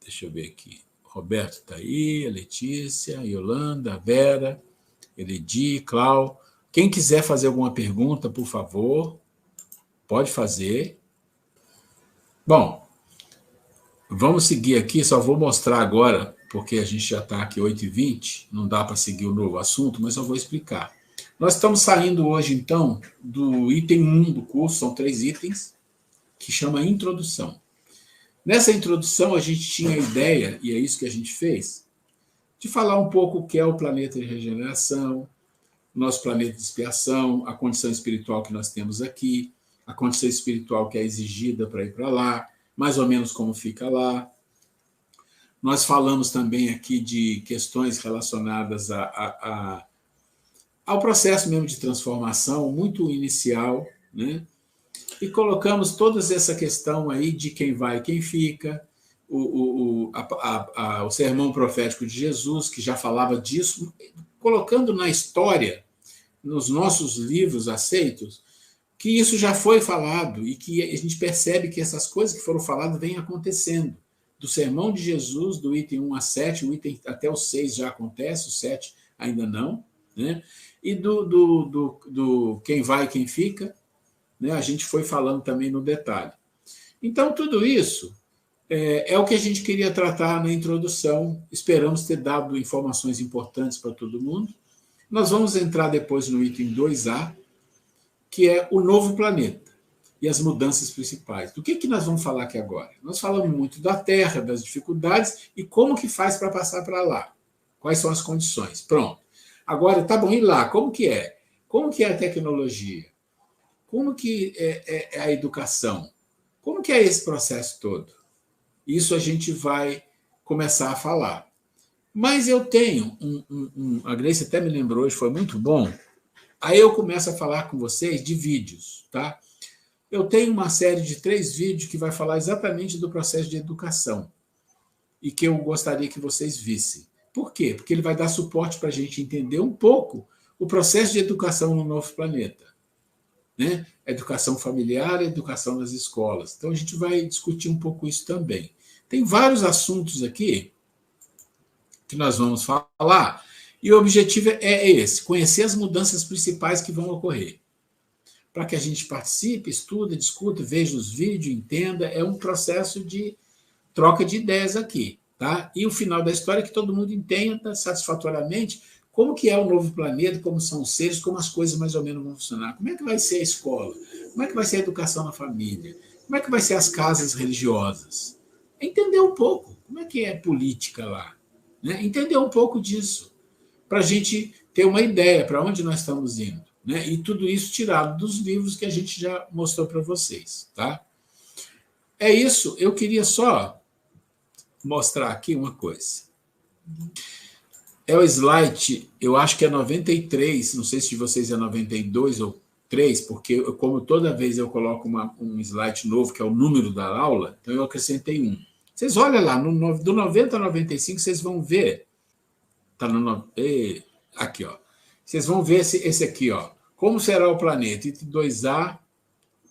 deixa eu ver aqui. Roberto está aí, a Letícia, a Yolanda, a Vera, Eledi, Clau. Quem quiser fazer alguma pergunta, por favor, pode fazer. Bom, vamos seguir aqui, só vou mostrar agora, porque a gente já está aqui 8h20, não dá para seguir o novo assunto, mas eu vou explicar. Nós estamos saindo hoje, então, do item 1 do curso, são 3 itens, que chama Introdução. Nessa introdução, a gente tinha a ideia, e é isso que a gente fez, de falar um pouco o que é o planeta de regeneração, nosso planeta de expiação, a condição espiritual que nós temos aqui, a condição espiritual que é exigida para ir para lá, mais ou menos como fica lá. Nós falamos também aqui de questões relacionadas ao processo mesmo de transformação, muito inicial, né? E colocamos toda essa questão aí de quem vai e quem fica, o sermão profético de Jesus, que já falava disso, colocando na história, nos nossos livros aceitos, que isso já foi falado e que a gente percebe que essas coisas que foram faladas vêm acontecendo. Do sermão de Jesus, do item 1 a 7, o item até o 6 já acontece, o 7 ainda não, né? E do quem vai e quem fica, né? A gente foi falando também no detalhe. Então, tudo isso é o que a gente queria tratar na introdução. Esperamos ter dado informações importantes para todo mundo. Nós vamos entrar depois no item 2A, que é o novo planeta e as mudanças principais. Do que nós vamos falar aqui agora? Nós falamos muito da Terra, das dificuldades e como que faz para passar para lá. Quais são as condições? Pronto. Agora, tá bom, e lá? Como que é? Como que é a tecnologia? Como que é a educação? Como que é esse processo todo? Isso a gente vai começar a falar. Mas eu tenho a Grace até me lembrou hoje, foi muito bom. Aí eu começo a falar com vocês de vídeos, tá? Eu tenho uma série de 3 vídeos que vai falar exatamente do processo de educação e que eu gostaria que vocês vissem. Por quê? Porque ele vai dar suporte para a gente entender um pouco o processo de educação no novo planeta, né? A educação familiar, a educação nas escolas. Então a gente vai discutir um pouco isso também. Tem vários assuntos aqui que nós vamos falar e o objetivo é esse: conhecer as mudanças principais que vão ocorrer. Para que a gente participe, estude, discuta, veja os vídeos, entenda. É um processo de troca de ideias aqui, tá? E o final da história é que todo mundo entenda satisfatoriamente como que é o novo planeta, como são os seres, como as coisas mais ou menos vão funcionar. Como é que vai ser a escola? Como é que vai ser a educação na família? Como é que vai ser as casas religiosas? Entender um pouco como é que é a política lá, né? Entender um pouco disso, para a gente ter uma ideia para onde nós estamos indo. Né? E tudo isso tirado dos livros que a gente já mostrou para vocês. Tá? É isso, eu queria só mostrar aqui uma coisa. É o slide, eu acho que é 93, não sei se de vocês é 92 ou 3, porque como toda vez eu coloco um slide novo, que é o número da aula, então eu acrescentei um. Vocês olham lá, do 90 a 95, vocês vão ver. Tá aqui, ó. Vocês vão ver esse aqui, ó. Como será o planeta? Item 2A,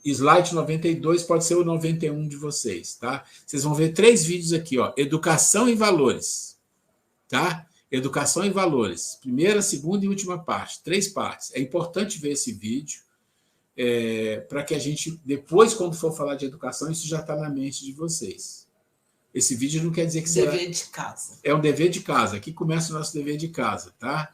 slide 92 pode ser o 91 de vocês, tá? Vocês vão ver 3 vídeos aqui, ó. Educação e valores, tá? Educação e valores. Primeira, segunda e última parte. 3 partes. É importante ver esse vídeo para que a gente, depois, quando for falar de educação, isso já está na mente de vocês. Esse vídeo não quer dizer que será... Dever de casa. É um dever de casa. Aqui começa o nosso dever de casa, tá?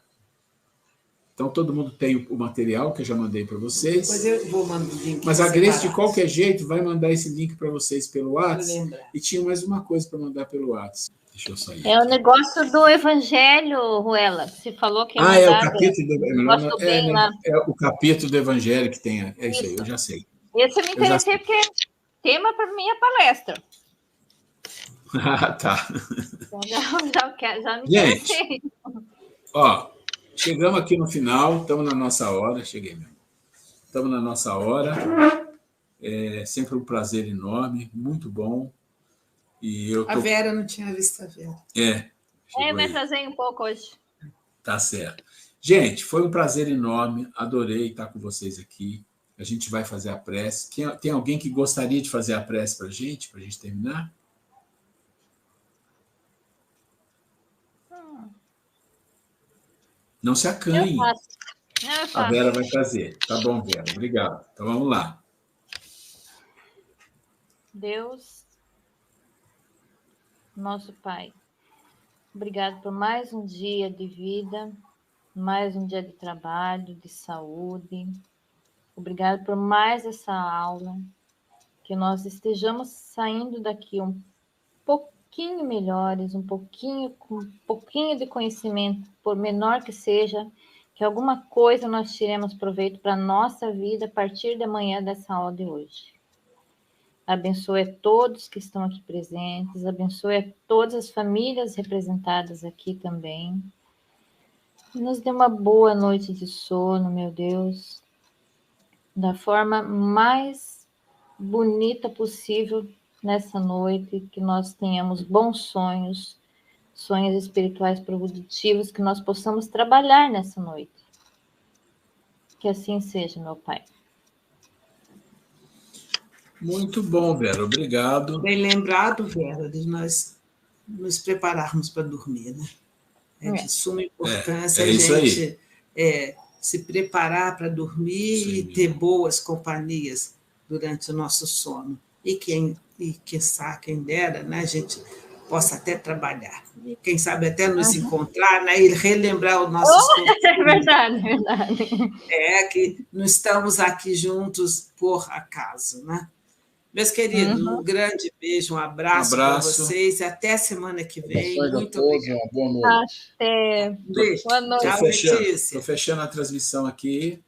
Então, todo mundo tem o material que eu já mandei para vocês. Depois eu vou mandar o link. Mas a Grace, de qualquer jeito, vai mandar esse link para vocês pelo WhatsApp. E tinha mais uma coisa para mandar pelo WhatsApp. Deixa eu sair. É o negócio do Evangelho, Ruela. Você falou que é o capítulo do o capítulo do Evangelho que tem. É isso aí, eu já sei. Esse eu me interessei porque é tema para minha palestra. Ah, tá. Então, já me interessei. Gente, ó, chegamos aqui no final, estamos na nossa hora. Cheguei mesmo. Estamos na nossa hora. É sempre um prazer enorme, muito bom. E A Vera, não tinha visto a Vera. Eu me atrasei um pouco hoje. Tá certo. Gente, foi um prazer enorme, adorei estar com vocês aqui. A gente vai fazer a prece. Tem alguém que gostaria de fazer a prece para a gente terminar? Não se acanhe. Eu faço. A Vera vai fazer. Tá bom, Vera. Obrigado. Então, vamos lá. Deus, nosso Pai, obrigado por mais um dia de vida, mais um dia de trabalho, de saúde. Obrigado por mais essa aula, que nós estejamos saindo daqui um pouquinho melhores, com um pouquinho de conhecimento, por menor que seja, que alguma coisa nós tiremos proveito para a nossa vida a partir de amanhã dessa aula de hoje. Abençoe a todos que estão aqui presentes, abençoe a todas as famílias representadas aqui também. Nos dê uma boa noite de sono, meu Deus, da forma mais bonita possível nessa noite, que nós tenhamos bons sonhos, sonhos espirituais produtivos, que nós possamos trabalhar nessa noite. Que assim seja, meu Pai. Muito bom, Vera. Obrigado. Bem lembrado, Vera, de nós nos prepararmos para dormir, né? É de suma importância a gente se preparar para dormir. Sim. E ter boas companhias durante o nosso sono. E quem dera, né, a gente possa até trabalhar. E quem sabe até nos encontrar, né, e relembrar os nossos É verdade. Que não estamos aqui juntos por acaso, né? Meus queridos, um grande beijo, um abraço para vocês e até semana que vem. Muito obrigada. Boa noite. Até. Beijo. Boa noite. Tchau, Letícia. Estou fechando a transmissão aqui.